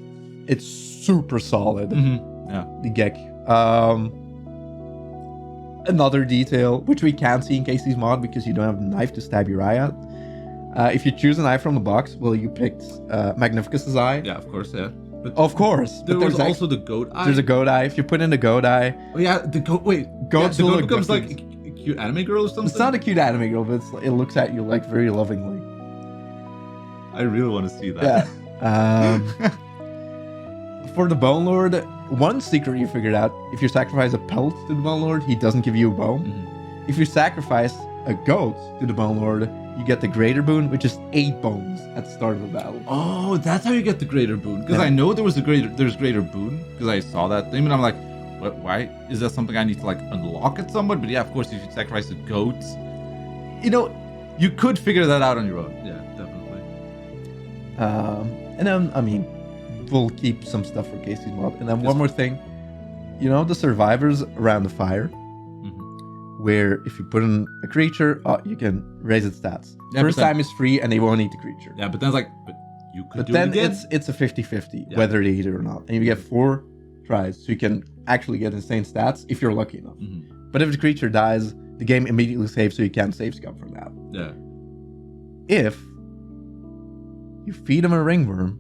super solid. Yeah. The Gek. Another detail, which we can't see in Casey's mod because you don't have a knife to stab your eye out. If you choose an eye from the box, well, you picked Magnificus's eye. Yeah, of course, yeah. But Of course. there but was there's also the goat eye. There's a goat eye. If you put in the goat eye, Oh yeah, the goat. Wait, Goats the will goat look becomes like different. a cute anime girl or something. it's not a cute anime girl, but it looks at you like very lovingly. I really want to see that. Yeah. For the Bone Lord, one secret you figured out: if you sacrifice a pelt to the Bone Lord, he doesn't give you a bow. If you sacrifice a goat to the Bone Lord, you get the Greater Boon, which is 8 bones at the start of the battle. Oh, that's how you get the greater boon. Because Yeah. I know there's greater boon because I saw that thing, and I'm like, what? Why is that something I need to like unlock at someone? But yeah, of course, if you sacrifice a goat, you know, you could figure that out on your own. Yeah, definitely. And then, I mean, we'll keep some stuff for Casey's mod. And then one more thing, you know, the survivors around the fire, where if you put in a creature, you can raise its stats. Yeah, First but then- time is free, and they won't eat the creature. Yeah, but then it's like, but you could But do then it again. it's a 50-50 Yeah. whether they eat it or not. And you get 4 tries, so you can actually get insane stats if you're lucky enough. But if the creature dies, the game immediately saves, so you can't save scum from that. Yeah. If you feed them a ringworm,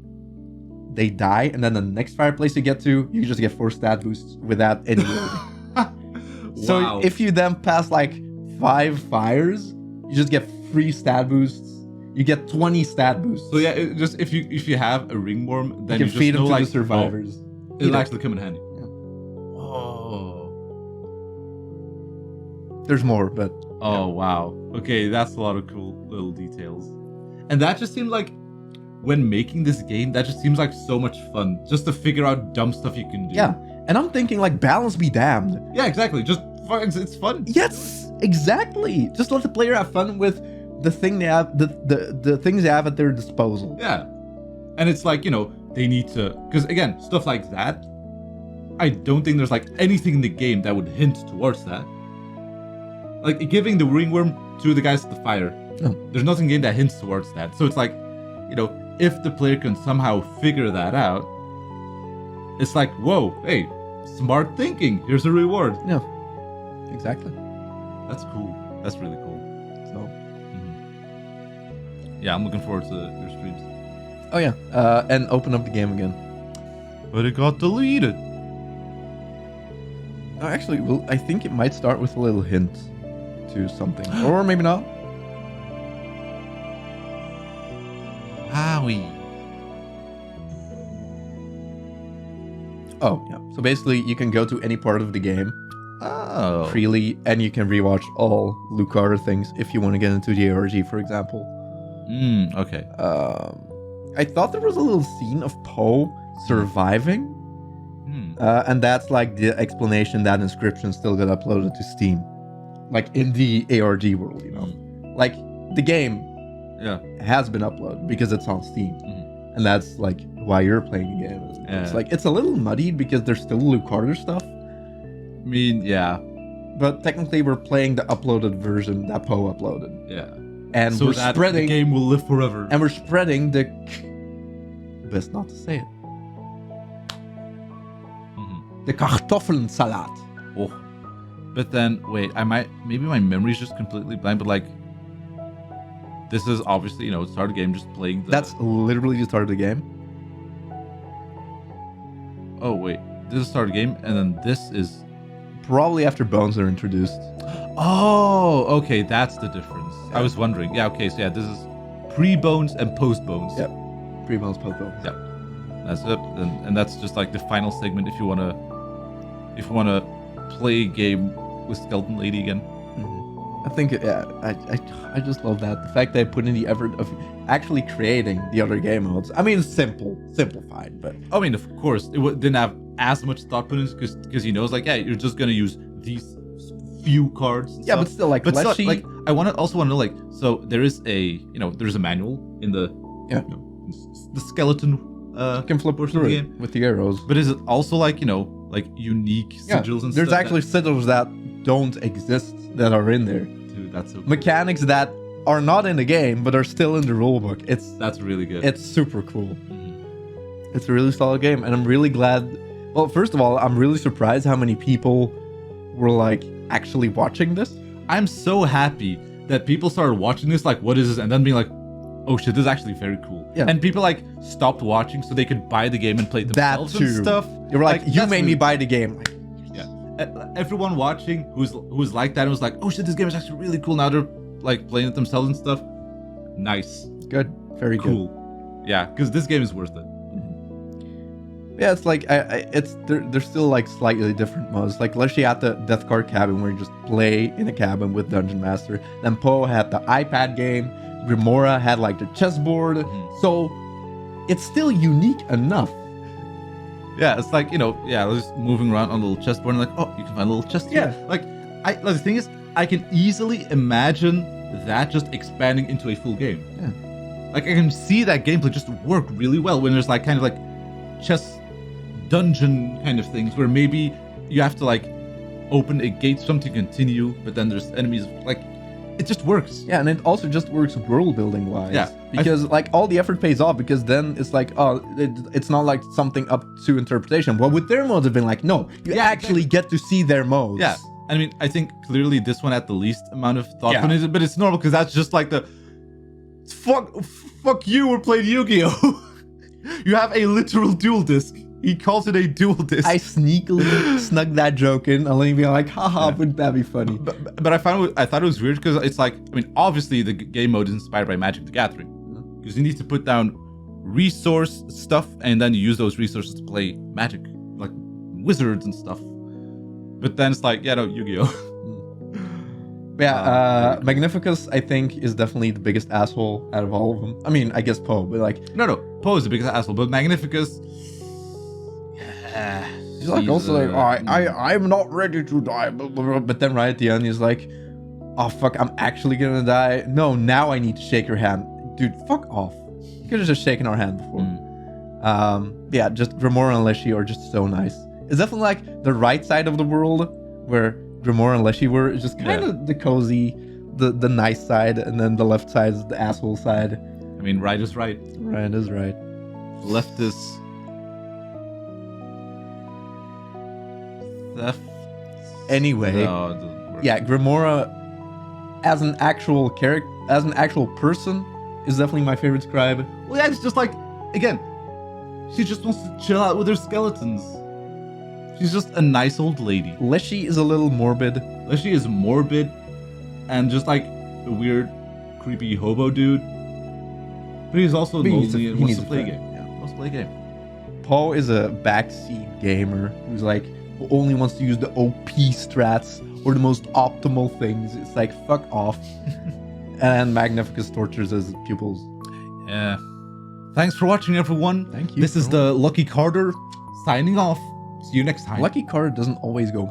they die, and then the next fireplace you get to, you just get 4 stat boosts without any loading. So Wow. if you then pass like 5 fires, you just get free stat boosts. You get 20 stat boosts. So yeah, just if you have a ringworm, then you you can feed just them know to like the survivors. oh, it'll actually come in handy. Yeah. Oh. There's more, but Oh wow. Okay, that's a lot of cool little details. And that just seemed like when making this game, that just seems like so much fun. Just to figure out dumb stuff you can do. yeah. And I'm thinking like balance be damned. Yeah, exactly. Just fun. It's fun. Yes, exactly. Just let the player have fun with the thing they have, the things they have at their disposal. Yeah. And it's like, you know, they need to, because again, stuff like that, I don't think there's like anything in the game that would hint towards that. Like giving the ringworm to the guys at the fire, No. There's nothing in the game that hints towards that. So it's like, if the player can somehow figure that out, it's like, whoa, hey, smart thinking. Here's a reward. Yeah, exactly. That's cool. That's really cool. So, Yeah, I'm looking forward to your streams. oh yeah, and open up the game again. But it got deleted. No, actually, well, I think it might start with a little hint to something, or maybe not. Howie. Oh yeah. So basically, you can go to any part of the game Oh. freely, and you can rewatch all Luke Carter things if you want to get into the ARG, for example. Okay. I thought there was a little scene of Poe surviving, and that's like the explanation that Inscription still got uploaded to Steam, like in the ARG world, like the game Yeah. has been uploaded because it's on Steam, and that's like why you're playing the game. It's Yeah. like it's a little muddied because there's still Luke Carter stuff, I mean, yeah. but technically we're playing the uploaded version that Poe uploaded, Yeah. and So we're that spreading the game will live forever. and we're spreading the best not to say it. The Kartoffelsalat. Oh. But then, wait, maybe my memory's just completely blank, but like, this is obviously, start a game just playing the... That's literally the start of the game. Oh, wait. This is start of the game, and then this is... Probably after bones are introduced. Oh, okay, that's the difference. I was wondering. Yeah, okay, so yeah, this is pre-bones and post-bones. Yep. Pre-bones, post-bones. Yeah. That's it. And that's just like the final segment if you wanna play a game with Skeleton Lady again. I think, yeah, I just love that. The fact they put in the effort of actually creating the other game modes. I mean, it's simplified, but... I mean, of course, didn't have as much thought put in because he knows, like, yeah, you're just gonna use these few cards. And Yeah, stuff. but still, like, But still, Leshy... like, I also want to know, like, so there is there's a manual in the the skeleton you can flip portion through of the it game. with the arrows. But is it also like unique Yeah, sigils and there's stuff? actually sigils that don't exist that are in there. Dude, that's so cool. Mechanics that are not in the game, but are still in the rulebook. That's really good. It's super cool. Mhm. It's a really solid game, and I'm really glad. Well, first of all, I'm really surprised how many people were like actually watching this. I'm so happy that people started watching this, like, what is this? And then being like, oh shit, this is actually very cool. Yeah. And people like stopped watching so they could buy the game and play it That themselves too. and stuff. You were like, you that's made me really- buy the game. Like, Everyone watching who's like that and was like, oh shit, this game is actually really cool. Now they're like playing it themselves and stuff. Nice. good, very good. Cool. Yeah, because this game is worth it. Yeah, it's like they're still like slightly different modes. Like Leshy had the Death Card cabin where you just play in a cabin with Dungeon Master. Then Poe had the iPad game. Remora had like the chessboard. So it's still unique enough. Yeah, it's like, just moving around on a little chessboard and like, oh, you can find a little chest here. Yeah. Like, the thing is, I can easily imagine that just expanding into a full game. Yeah. Like, I can see that gameplay just work really well when there's like kind of like chess dungeon kind of things where maybe you have to like open a gate something to continue, but then there's enemies. Like, it just works. Yeah, and it also just works world building wise. Yeah, because like all the effort pays off because then it's like, oh, it's not like something up to interpretation. Well, with their modes, have been like, no, you actually get to see their modes. Yeah. I mean, I think clearly this one had the least amount of thought Yeah. put into it, but it's normal because that's just like the fuck you, we're playing Yu-Gi-Oh! You have a literal dual disc. He calls it a dual disc. I sneakily snuck that joke in, only being like, haha, wouldn't that be funny? But I thought it was weird because it's like, I mean, obviously the game mode is inspired by Magic the Gathering because you need to put down resource stuff and then you use those resources to play Magic, like wizards and stuff. But then it's like, yeah, no, Yu-Gi-Oh! Yeah, Magnificus, I think, is definitely the biggest asshole out of all of them. I mean, I guess Poe, but like... No, Poe is the biggest asshole, but Magnificus... He's like also like, I'm not ready to die, but then right at the end, he's like, oh, fuck, I'm actually gonna die. No, now I need to shake your hand. Dude, fuck off. You could have just shaken our hand before. Yeah, just Remora and Leshy are just so nice. It's definitely like the right side of the world where Remora and Leshy were just kind of the cozy, the nice side, and then the left side is the asshole side. I mean, right is right. Right is right. Left is theft. Anyway, No, it doesn't work. yeah, Grimora as an actual character, as an actual person, is definitely my favorite scribe. Well, yeah, it's just like, again, she just wants to chill out with her skeletons. She's just a nice old lady. Leshy is a little morbid. She is morbid and just like a weird, creepy hobo dude. But he's also But he needs lonely a- and he wants needs to a play a friend, game. yeah. Wants to play a game. Paul is a backseat gamer who's like, who only wants to use the OP strats or the most optimal things. It's like, fuck off. And Magnificus tortures his pupils. Yeah. Thanks for watching, everyone. Thank you. This is the Lucky Carter signing off. See you next time. Lucky Card doesn't always go.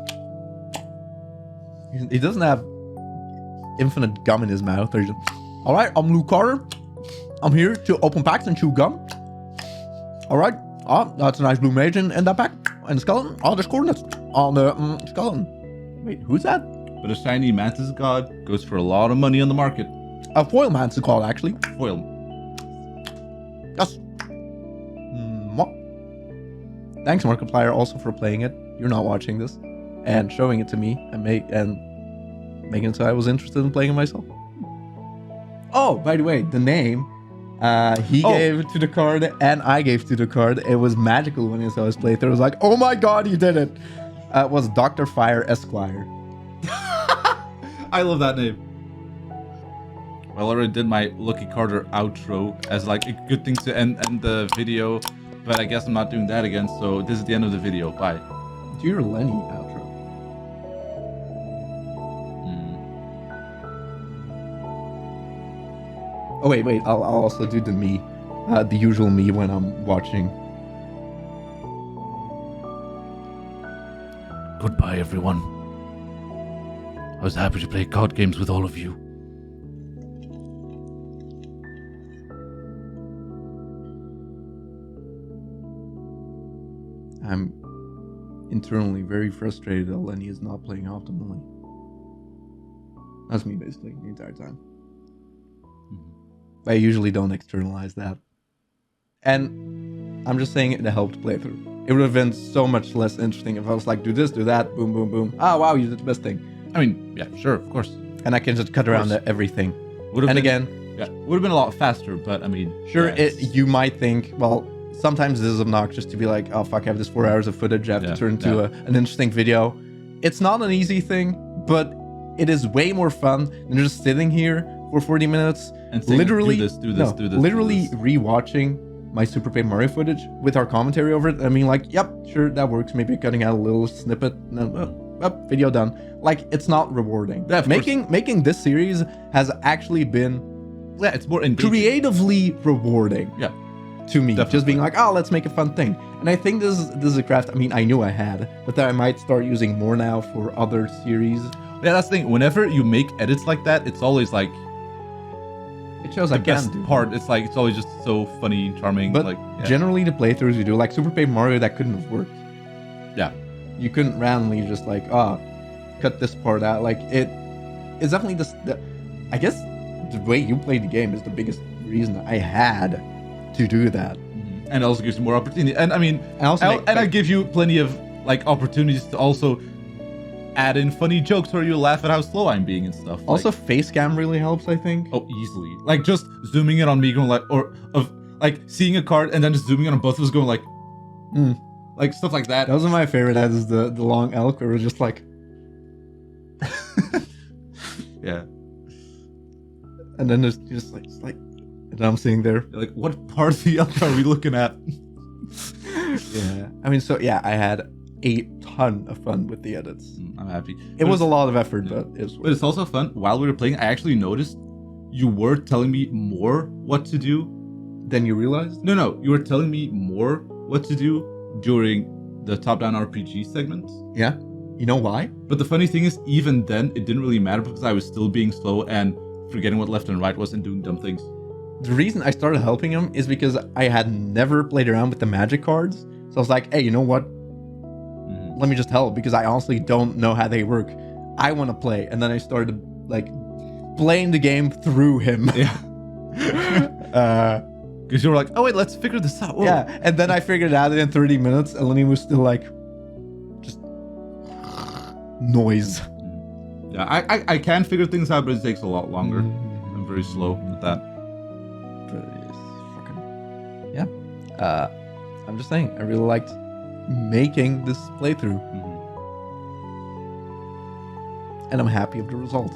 He doesn't have infinite gum in his mouth. Or just, all right, I'm Luke Carter. I'm here to open packs and chew gum. All right. Oh, that's a nice blue mage in that pack. And skeleton. Oh, there's coordinates on the skeleton. Wait, who's that? But a shiny mantis god goes for a lot of money on the market. A foil man's called, actually. Foil. Yes. Mwah. Thanks, Markiplier, also for playing it. You're not watching this. And showing it to me and making it so I was interested in playing it myself. Oh, by the way, the name he gave to the card and I gave to the card. It was magical when I saw his playthrough. I was like, oh my god, you did it. It was Dr. Fire Esquire. I love that name. Well, I already did my Lucky Carter outro as like a good thing to end the video, but I guess I'm not doing that again, so this is the end of the video. Bye. Dear Lenny outro. Oh wait, I'll also do the me, the usual me when I'm watching. Goodbye, everyone. I was happy to play card games with all of you. I'm internally very frustrated that Lenny is not playing optimally. That's me basically the entire time. I usually don't externalize that. And I'm just saying it helped playthrough. It would have been so much less interesting if I was like, do this, do that, boom, boom, boom. Ah, wow, you did the best thing. I mean, yeah, sure, of course. And I can just cut around everything. Would've And been- again, Yeah, would have been a lot faster, but I mean, sure, yeah, you might think, well, sometimes this is obnoxious to be like, oh fuck, I have this 4 hours of footage I have to turn into an interesting video. It's not an easy thing, but it is way more fun than just sitting here for 40 minutes, and saying, literally, do this, do this, do this. literally do this. rewatching my Super Paper Mario footage with our commentary over it. I mean, like, yep, sure, that works. Maybe cutting out a little snippet, and then, video done. Like, it's not rewarding. Yeah, of course. Making this series has actually been Yeah, it's more engaging. creatively rewarding. Yeah. To me, Definitely. just being like, oh, let's make a fun thing. And I think this is a craft. I mean, I knew I had, but that I might start using more now for other series. Yeah, that's the thing. Whenever you make edits like that, it's always like It shows the I can best do. part. It's like it's always just so funny and charming. But like, yeah. generally, the playthroughs you do, like Super Paper Mario, that couldn't have worked. Yeah. You couldn't randomly just like, cut this part out. Like it's definitely I guess the way you play the game is the biggest reason I had to do that. and it also gives you more opportunity. And I mean, And also, I give you plenty of like opportunities to also add in funny jokes where you laugh at how slow I'm being and stuff. also like, face cam really helps, I think. oh, easily. Like just zooming in on me, going like, or of like seeing a card and then just zooming in on both of us, going like, like stuff like that. Those are my favorite ads, is the long elk where we're just like, Yeah. and then there's just like, and I'm sitting there. Like, what part of the elk are we looking at? Yeah. I mean, so yeah, I had a ton of fun with the edits. I'm happy. It was a But lot of effort, yeah. but it was But it's also fun. While we were playing, I actually noticed you were telling me more what to do. then you realized. No, you were telling me more what to do during the top-down RPG segment. Yeah. You know why? But the funny thing is, even then, it didn't really matter because I was still being slow and forgetting what left and right was and doing dumb things. The reason I started helping him is because I had never played around with the magic cards. So I was like, hey, you know what? Let me just help, because I honestly don't know how they work. I want to play. And then I started like playing the game through him. Yeah. Because you were like, oh wait, let's figure this out. Whoa. Yeah, and then I figured it out in 30 minutes, and Lenny was still like, just noise. Yeah, I can figure things out, but it takes a lot longer. I'm very slow with that. But it's fucking, yeah. I'm just saying, I really liked making this playthrough, and I'm happy with the result.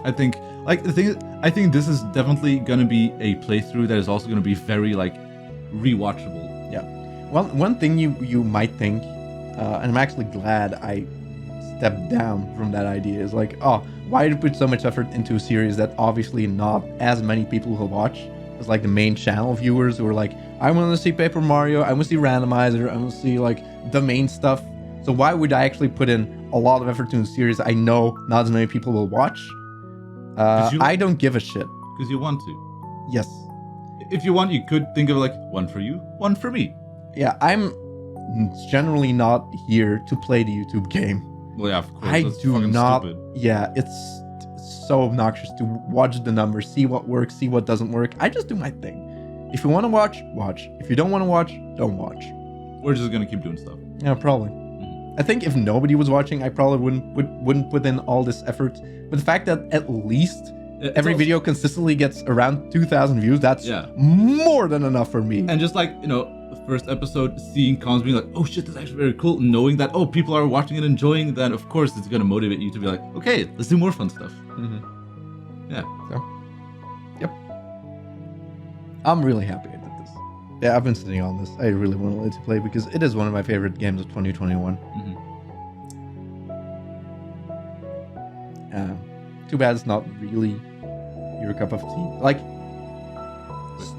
I think, like, the thing is, I think this is definitely gonna be a playthrough that is also gonna be very, like, rewatchable. Yeah. Well, one thing you might think, and I'm actually glad I stepped down from that idea, is like, oh, why did you put so much effort into a series that obviously not as many people will watch? It's like the main channel viewers who are like, I want to see Paper Mario, I want to see Randomizer, I want to see like the main stuff. So why would I actually put in a lot of effort to a series I know not as many people will watch? I don't give a shit. Because you want to. Yes. If you want, you could think of like, one for you, one for me. Yeah, I'm generally not here to play the YouTube game. Well, yeah, of course. I that's do fucking not. stupid. Yeah, it's so obnoxious to watch the numbers, see what works, see what doesn't work. I just do my thing. If you want to watch, watch. If you don't want to watch, don't watch. We're just gonna keep doing stuff. Yeah, probably. I think if nobody was watching, I probably wouldn't put in all this effort. But the fact that at least every video consistently gets around 2,000 views, that's more than enough for me. And just like, you know, the first episode, seeing comments being like, oh shit, that's actually very cool. Knowing that, oh, people are watching and enjoying, then of course it's gonna motivate you to be like, okay, let's do more fun stuff. Yeah. So, yep. I'm really happy I did this. Yeah, I've been sitting on this. I really wanted to play because it is one of my favorite games of 2021. Too bad it's not really your cup of tea. Like,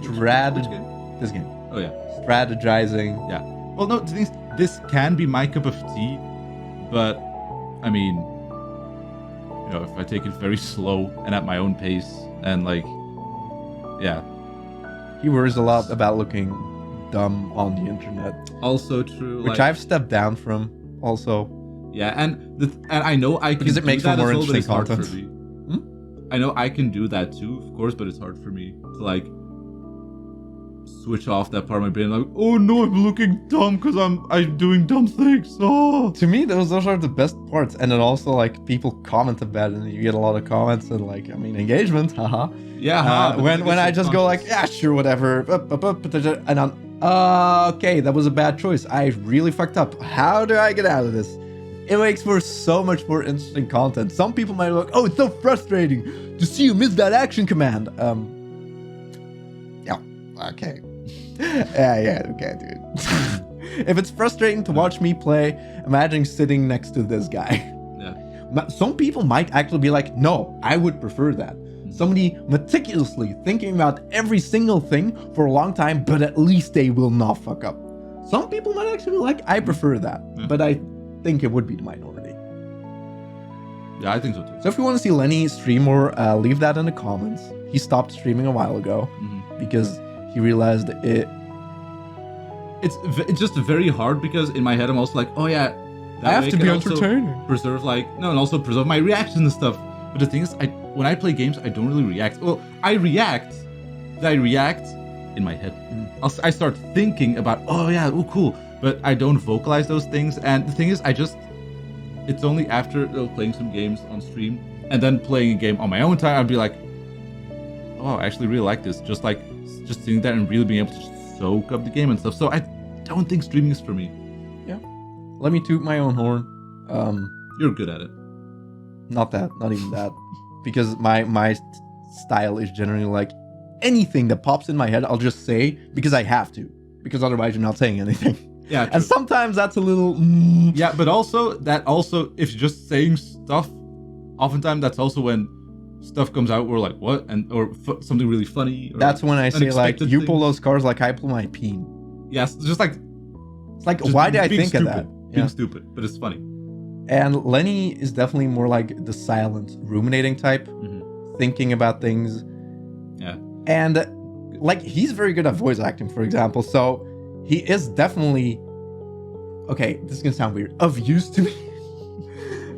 Which game? This game. Oh yeah. Strategizing. Yeah. Well, no, the thing is, this can be my cup of tea, but I mean, you know, if I take it very slow and at my own pace, and like, yeah. He worries a lot about looking dumb on the internet. Also true. Which like, I've stepped down from. Also. Yeah, and I know I can because it do makes for that more as well, but interesting it's hard content. for me. I know I can do that too, of course, but it's hard for me to like switch off that part of my brain. Like, oh no, I'm looking dumb because I'm doing dumb things. Oh. To me, those are the best parts, and then also like people comment about it, and you get a lot of comments and like, I mean, engagement, haha. Yeah. When I just go like, yeah, sure, whatever, and I'm okay, that was a bad choice. I really fucked up. How do I get out of this? It makes for so much more interesting content. Some people might be like, oh, it's so frustrating to see you miss that action command. Yeah, okay. yeah, okay, dude. If it's frustrating to watch me play, imagine sitting next to this guy. Yeah. Some people might actually be like, no, I would prefer that. Somebody meticulously thinking about every single thing for a long time, but at least they will not fuck up. Some people might actually be like, I prefer that, but I think it would be the minority. Yeah, I think so too. So if you want to see Lenny stream more, leave that in the comments. He stopped streaming a while ago because he realized it. It's just very hard because in my head I'm also like, oh yeah, that I have way to can be also entertaining. Preserve and also preserve my reactions and stuff. But the thing is, when I play games, I don't really react. Well, I react in my head. I start thinking about, oh yeah, oh cool. But I don't vocalize those things. And the thing is, it's only after playing some games on stream and then playing a game on my own time, I'd be like, oh, I actually really like this. Just sitting there and really being able to soak up the game and stuff. So I don't think streaming is for me. Yeah. Let me toot my own horn. You're good at it. Not even that. Because my style is generally like anything that pops in my head, I'll just say because I have to. Because otherwise you're not saying anything. Yeah, true. And sometimes that's a little. Yeah, but also if you're just saying stuff, oftentimes that's also when stuff comes out. We're like, what? Or something really funny. Or that's when I say like, you things. pull those cars like I pull my peen. Yes, just like. It's like, why did I think stupid, of that? Being stupid, but it's funny. And Lenny is definitely more like the silent, ruminating type, thinking about things. Yeah. And like he's very good at voice acting, for example. So he is definitely, okay, this is gonna sound weird, of use to me.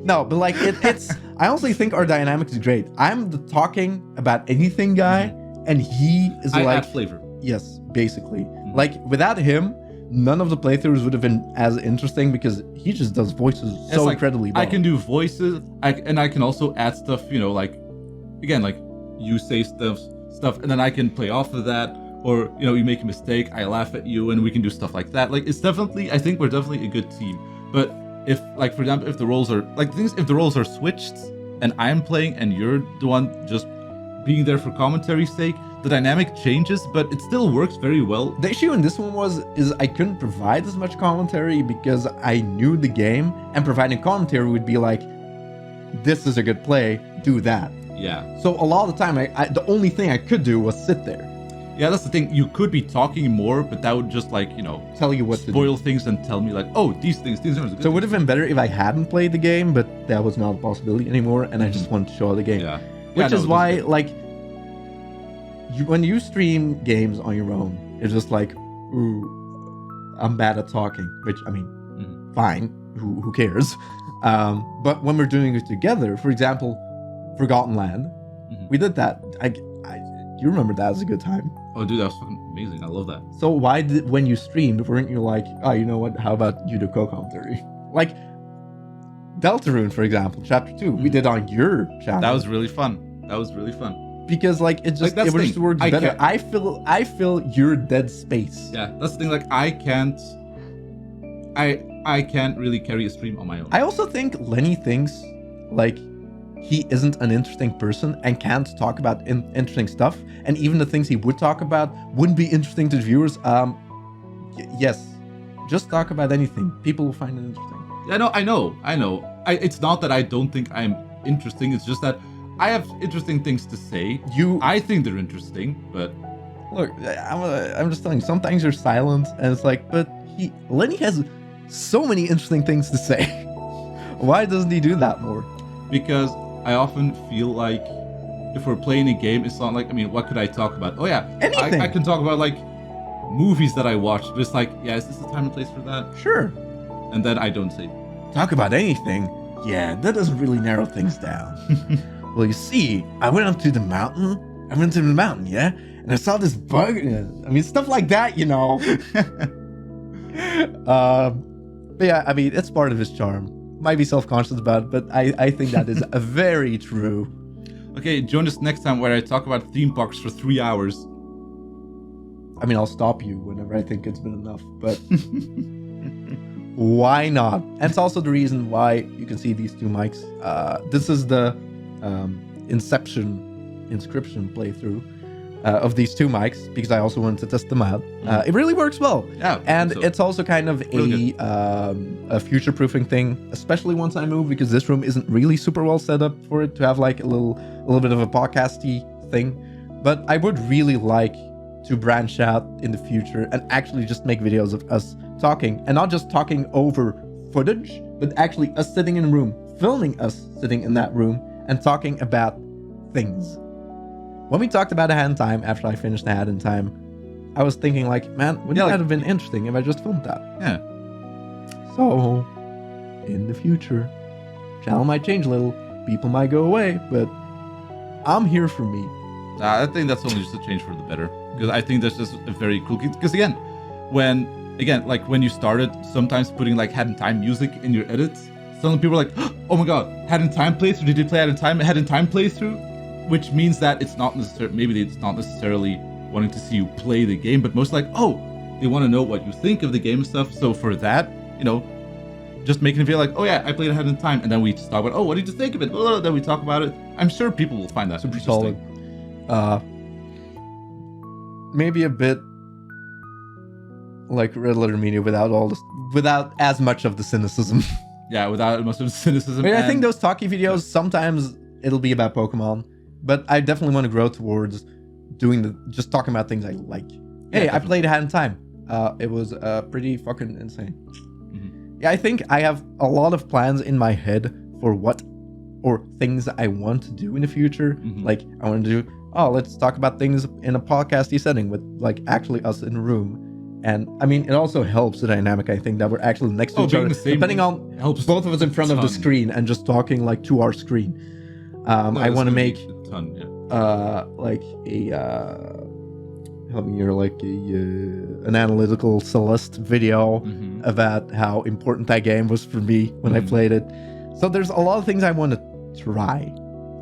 No, but like it's I honestly think our dynamic is great. I'm the talking about anything guy, and he is I like add flavor. yes, basically. Like without him, none of the playthroughs would have been as interesting because he just does voices It's so like, incredibly well. I can do voices, and I can also add stuff, like, again, like, you say stuff, and then I can play off of that, or, you make a mistake, I laugh at you, and we can do stuff like that. Like, it's definitely, I think we're definitely a good team. But if, like, for example, if the roles are, like, if the roles are switched, and I'm playing, and you're the one just being there for commentary's sake, the dynamic changes, but it still works very well. The issue in this one is I couldn't provide as much commentary because I knew the game, and providing commentary would be like, this is a good play, do that. Yeah. So a lot of the time, the only thing I could do was sit there, Yeah, that's the thing. You could be talking more, but that would just, like, tell you what to do. spoil things and tell me, like, oh, these are good. So it would have been better if I hadn't played the game, but that was not a possibility anymore, and I just wanted to show the game. Yeah. Which Yeah, is no, why, that's good. like, when you stream games on your own, it's just like, ooh, I'm bad at talking, which, I mean, fine, who cares? But when we're doing it together, for example, Forgotten Land, we did that. You remember that as a good time. Oh, dude, that was fucking amazing. I love that. So why did, when you streamed, weren't you like, oh, you know what, how about you do co-commentary? Like, Deltarune, for example, chapter 2, we did on your channel. That was really fun. Because like it just that's it the just thing. works I better. can't- I fill your dead space. Yeah, that's the thing. Like, I can't really carry a stream on my own. I also think Lenny thinks like he isn't an interesting person and can't talk about interesting stuff, and even the things he would talk about wouldn't be interesting to the viewers. Yes, just talk about anything. People will find it interesting. Yeah, I know. It's not that I don't think I'm interesting. It's just that I have interesting things to say. I think they're interesting, but Look, I'm just telling you, sometimes you're silent, and it's like, but Lenny has so many interesting things to say. Why doesn't he do that more? because I often feel like if we're playing a game, it's not like, I mean, what could I talk about? Oh yeah, Anything. I can talk about like movies that I watched, but it's like, yeah, is this the time and place for that? Sure. And then I don't say. Talk about anything. Yeah, that doesn't really narrow things down. Well, you see, I went up to the mountain. Yeah? And I saw this bug. I mean, stuff like that, you know. But yeah, I mean, it's part of his charm. Might be self-conscious about it, but I think that is very true. Okay, join us next time where I talk about theme parks for 3 hours. I mean, I'll stop you whenever I think it's been enough, but why not? And it's also the reason why you can see these two mics. This is the Inscription playthrough of these two mics, because I also wanted to test them out. It really works well. Yeah, And so. it's also kind of Really a future-proofing thing, especially once I move, because this room isn't really super well set up for it to have like a little bit of a podcasty thing. But I would really like to branch out in the future and actually just make videos of us talking, and not just talking over footage, but actually us sitting in a room, filming us sitting in that room and talking about things. When we talked about A Hat in Time, after I finished A Hat in Time, I was thinking like, man, wouldn't that have been interesting if I just filmed that? Yeah. So, in the future, channel might change a little, people might go away, but I'm here for me. I think that's only just a change for the better, because I think that's just a very cool. Because when you started sometimes putting like Hat in Time music in your edits, some people were like, oh my god, Hat in Time playthrough? Did you play Hat in Time playthrough? Which means that it's not necessarily, maybe it's not necessarily wanting to see you play the game, but most like, oh, they want to know what you think of the game and stuff. So for that, just making it feel like, oh yeah, I played A Hat in Time, and then we just talk about, oh, what did you think of it? Then we talk about it. I'm sure people will find that Super interesting. solid. Maybe a bit like Red Letter Media without as much of the cynicism. Yeah, without much of cynicism. I think those talkie videos, sometimes it'll be about Pokemon, but I definitely want to grow towards just talking about things I like. Hey, I played A Hat in Time. It was pretty fucking insane. Mm-hmm. Yeah, I think I have a lot of plans in my head for things that I want to do in the future. Mm-hmm. Like, I want to do, let's talk about things in a podcasty setting with like actually us in a room. And I mean, it also helps the dynamic, I think, that we're actually next to each being other, the same depending on helps both of us in front of the ton. screen and just talking like to our screen. No, I it's want to gonna make be a ton, yeah. like a help me here, like an analytical Celeste video Mhm. about how important that game was for me when I Mhm. played it. So there's a lot of things I want to try.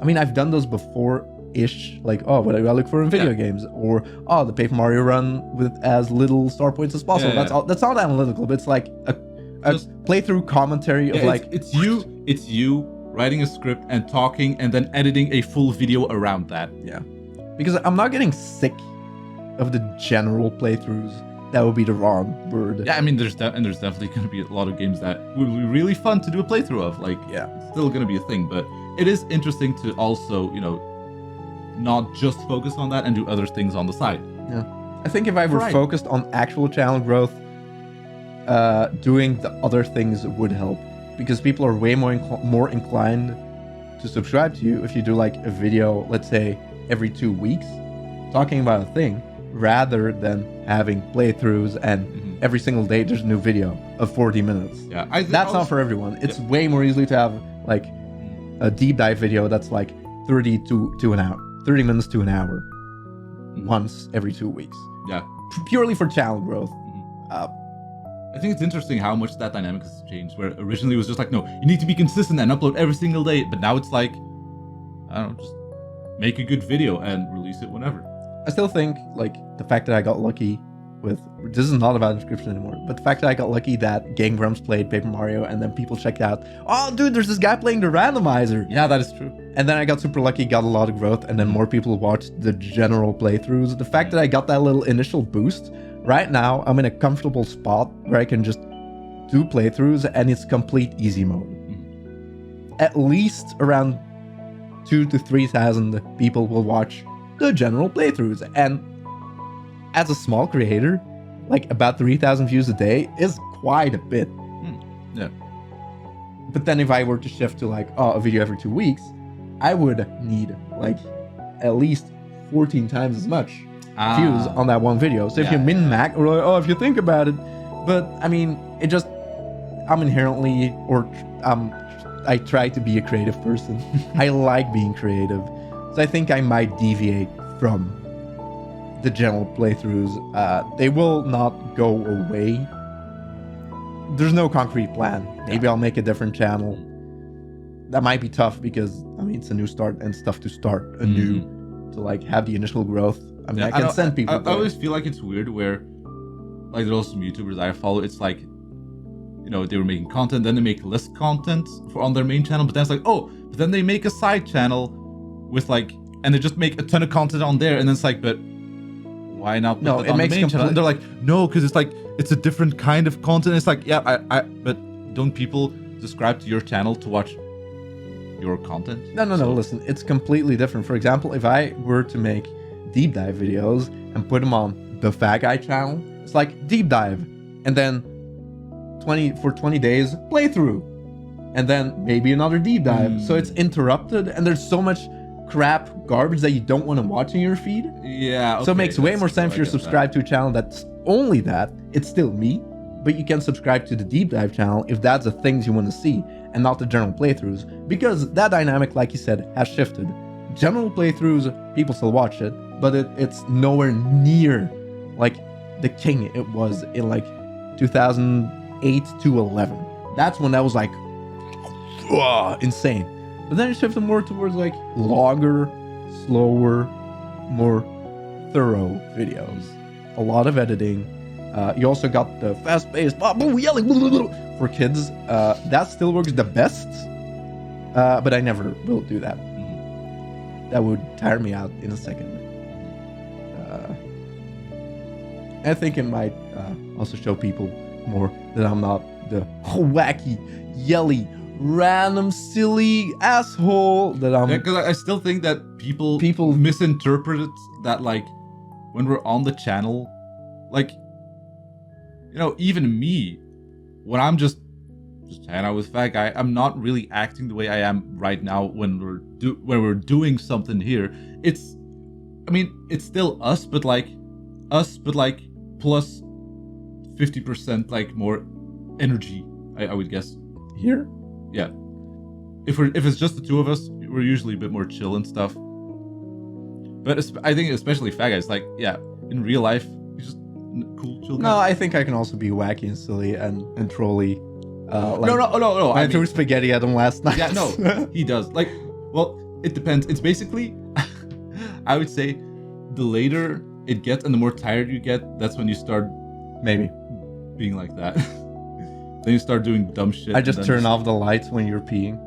I mean, I've done those before ish, like, oh, what do I look for in video games, or oh, the Paper Mario run with as little star points as possible. Yeah, That's yeah. all. That's not analytical, but it's like a Just- playthrough commentary of Yeah, like it's you writing a script and talking and then editing a full video around that. because I'm not getting sick of the general playthroughs. That would be the wrong word. Yeah, I mean, there's definitely going to be a lot of games that will be really fun to do a playthrough of. Like, Yeah. it's still going to be a thing, but it is interesting to also, not just focus on that and do other things on the side. I think if I were Right. focused on actual channel growth, doing the other things would help, because people are way more inclined to subscribe to you if you do like a video, let's say every 2 weeks, talking about a thing, rather than having playthroughs and Mhm. every single day there's a new video of 40 minutes. Yeah, I think That's not also- for everyone. It's way more easily to have like a deep dive video that's like 30 to an hour, 30 minutes to an hour, once every 2 weeks, Yeah. purely for channel growth. I think it's interesting how much that dynamic has changed, where originally it was just like, no, you need to be consistent and upload every single day, but now it's like, I don't know, just make a good video and release it whenever. I still think like the fact that I got lucky with this is not about Inscription anymore, but the fact that I got lucky that Game Grumps played Paper Mario and then people checked out, oh dude, there's this guy playing the randomizer. Yeah, that is true. And then I got super lucky, got a lot of growth, and then more people watched the general playthroughs. The fact that I got that little initial boost, right now I'm in a comfortable spot where I can just do playthroughs and it's complete easy mode. At least around 2,000 to 3,000 people will watch the general playthroughs. And as a small creator, like about 3,000 views a day is quite a bit. Yeah. But then if I were to shift to like, a video every 2 weeks, I would need like at least 14 times as much views on that one video. So if you min-max, or like, if you think about it, but I mean, it just, I'm inherently, I try to be a creative person. I like being creative. So I think I might deviate from the general playthroughs. They will not go away. There's no concrete plan. Maybe I'll make a different channel. That might be tough because, I mean, it's a new start and stuff to start anew to like have the initial growth. I mean, I can send people. I always feel like it's weird where, like, there's some YouTubers I follow. It's like, they were making content, then they make less content on their main channel, but then it's like, but then they make a side channel with like, and they just make a ton of content on there, and then it's like, but why not put it on the main channel? And they're like, no, because it's like, it's a different kind of content. It's like, but don't people subscribe to your channel to watch your content? No, listen, it's completely different. For example, if I were to make deep dive videos and put them on the Fat Guy channel, it's like deep dive, and then 20 days playthrough, and then maybe another deep dive. So it's interrupted, and there's so much crap garbage that you don't want to watch in your feed. Yeah. So it makes way more sense if you're subscribed to a channel that's only that. It's still me, but you can subscribe to the deep dive channel if that's the things you want to see and not the general playthroughs, because that dynamic, like you said, has shifted. General playthroughs, people still watch it, but it's nowhere near like the king it was in like 2008 to 11. That's when that was like insane. But then it shifted more towards like longer, slower, more thorough videos. A lot of editing. You also got the fast-paced yelling for kids. That still works the best, but I never will do that. That would tire me out in a second. I think it might also show people more that I'm not the wacky, yelly, random, silly asshole that I'm. Yeah, because I still think that people misinterpret it, that like when we're on the channel, like, even me, when I'm just hanging out with Fat Guy, I'm not really acting the way I am right now when we're doing something here. It's still us, but like plus 50% like more energy, I would guess. Here? Yeah. If it's just the two of us, we're usually a bit more chill and stuff. But I think especially fat guys, like, yeah, in real life, he's just cool, chill guy. No, I think I can also be wacky and silly and trolly. No. I threw spaghetti at him last night. Yeah, no, he does. Like, well, it depends. It's basically, I would say, the later it gets and the more tired you get, that's when you start Maybe. being like that. Then you start doing dumb shit. I just turn off the lights when you're peeing.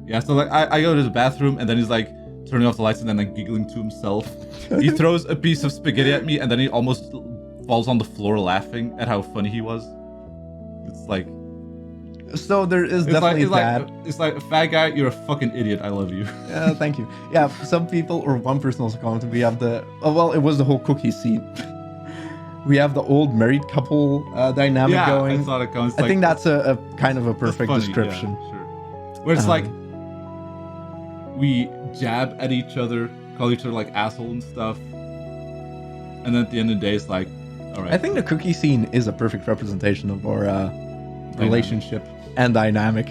Yeah, so like I go to the bathroom and then he's like turning off the lights and then like giggling to himself. He throws a piece of spaghetti at me and then he almost falls on the floor laughing at how funny he was. It's like, So there is definitely that. It's like, fat guy, you're a fucking idiot. I love you. Thank you. Yeah, some people, or one person also commented, we have the, well, it was the whole cookie scene. We have the old married couple dynamic going. I thought it comes. I think that's a kind of a perfect funny, description. Yeah, sure. Where it's like, we jab at each other, call each other like asshole and stuff. And then at the end of the day, it's like, all right. I think the cookie scene is a perfect representation of our relationship and dynamic.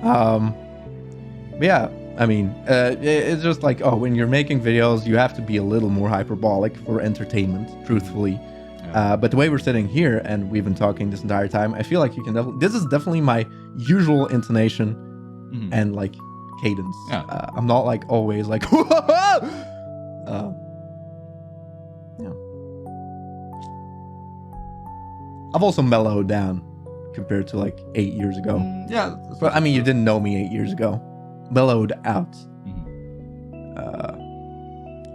But yeah, I mean, it's just like, when you're making videos, you have to be a little more hyperbolic for entertainment, truthfully. Yeah. But the way we're sitting here and we've been talking this entire time, I feel like you can this is definitely my usual intonation and like cadence. Yeah. I'm not like always like, yeah. I've also mellowed down compared to like 8 years ago. Yeah. But I mean, you didn't know me 8 years ago. Mellowed out.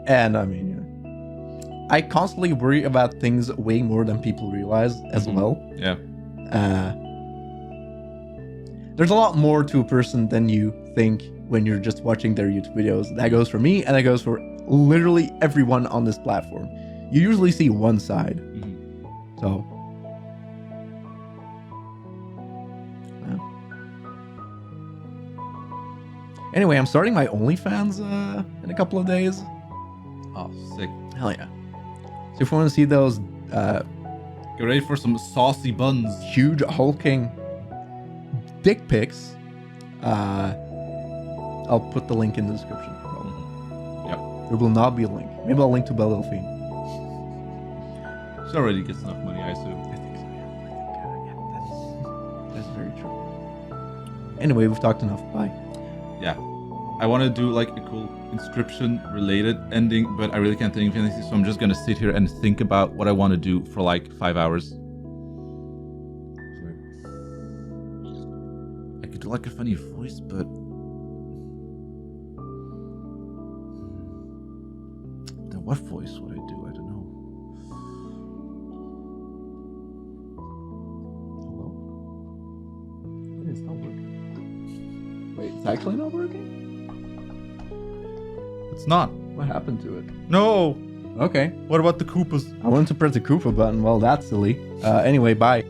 And I mean, I constantly worry about things way more than people realize as well. Yeah. There's a lot more to a person than you think when you're just watching their YouTube videos. That goes for me, and that goes for literally everyone on this platform. You usually see one side. So. Anyway, I'm starting my OnlyFans in a couple of days. Oh, sick. Hell yeah. So if you want to see those Get ready for some saucy buns. huge hulking dick pics, I'll put the link in the description. Yep. There will not be a link. Maybe I'll link to Belle Delphine. She already gets enough money, I assume. I think so, yeah. That's very true. Anyway, we've talked enough. Bye. Yeah. I want to do like a cool Inscription related ending, but I really can't think of anything, so I'm just gonna sit here and think about what I want to do for like 5 hours. I could do like a funny voice, but then what voice would I do? I don't know. Hello? It's not working. Wait, it's actually not working? It's not. What happened to it? No. Okay. What about the Koopas? I wanted to press the Koopa button. Well, that's silly. Anyway, bye.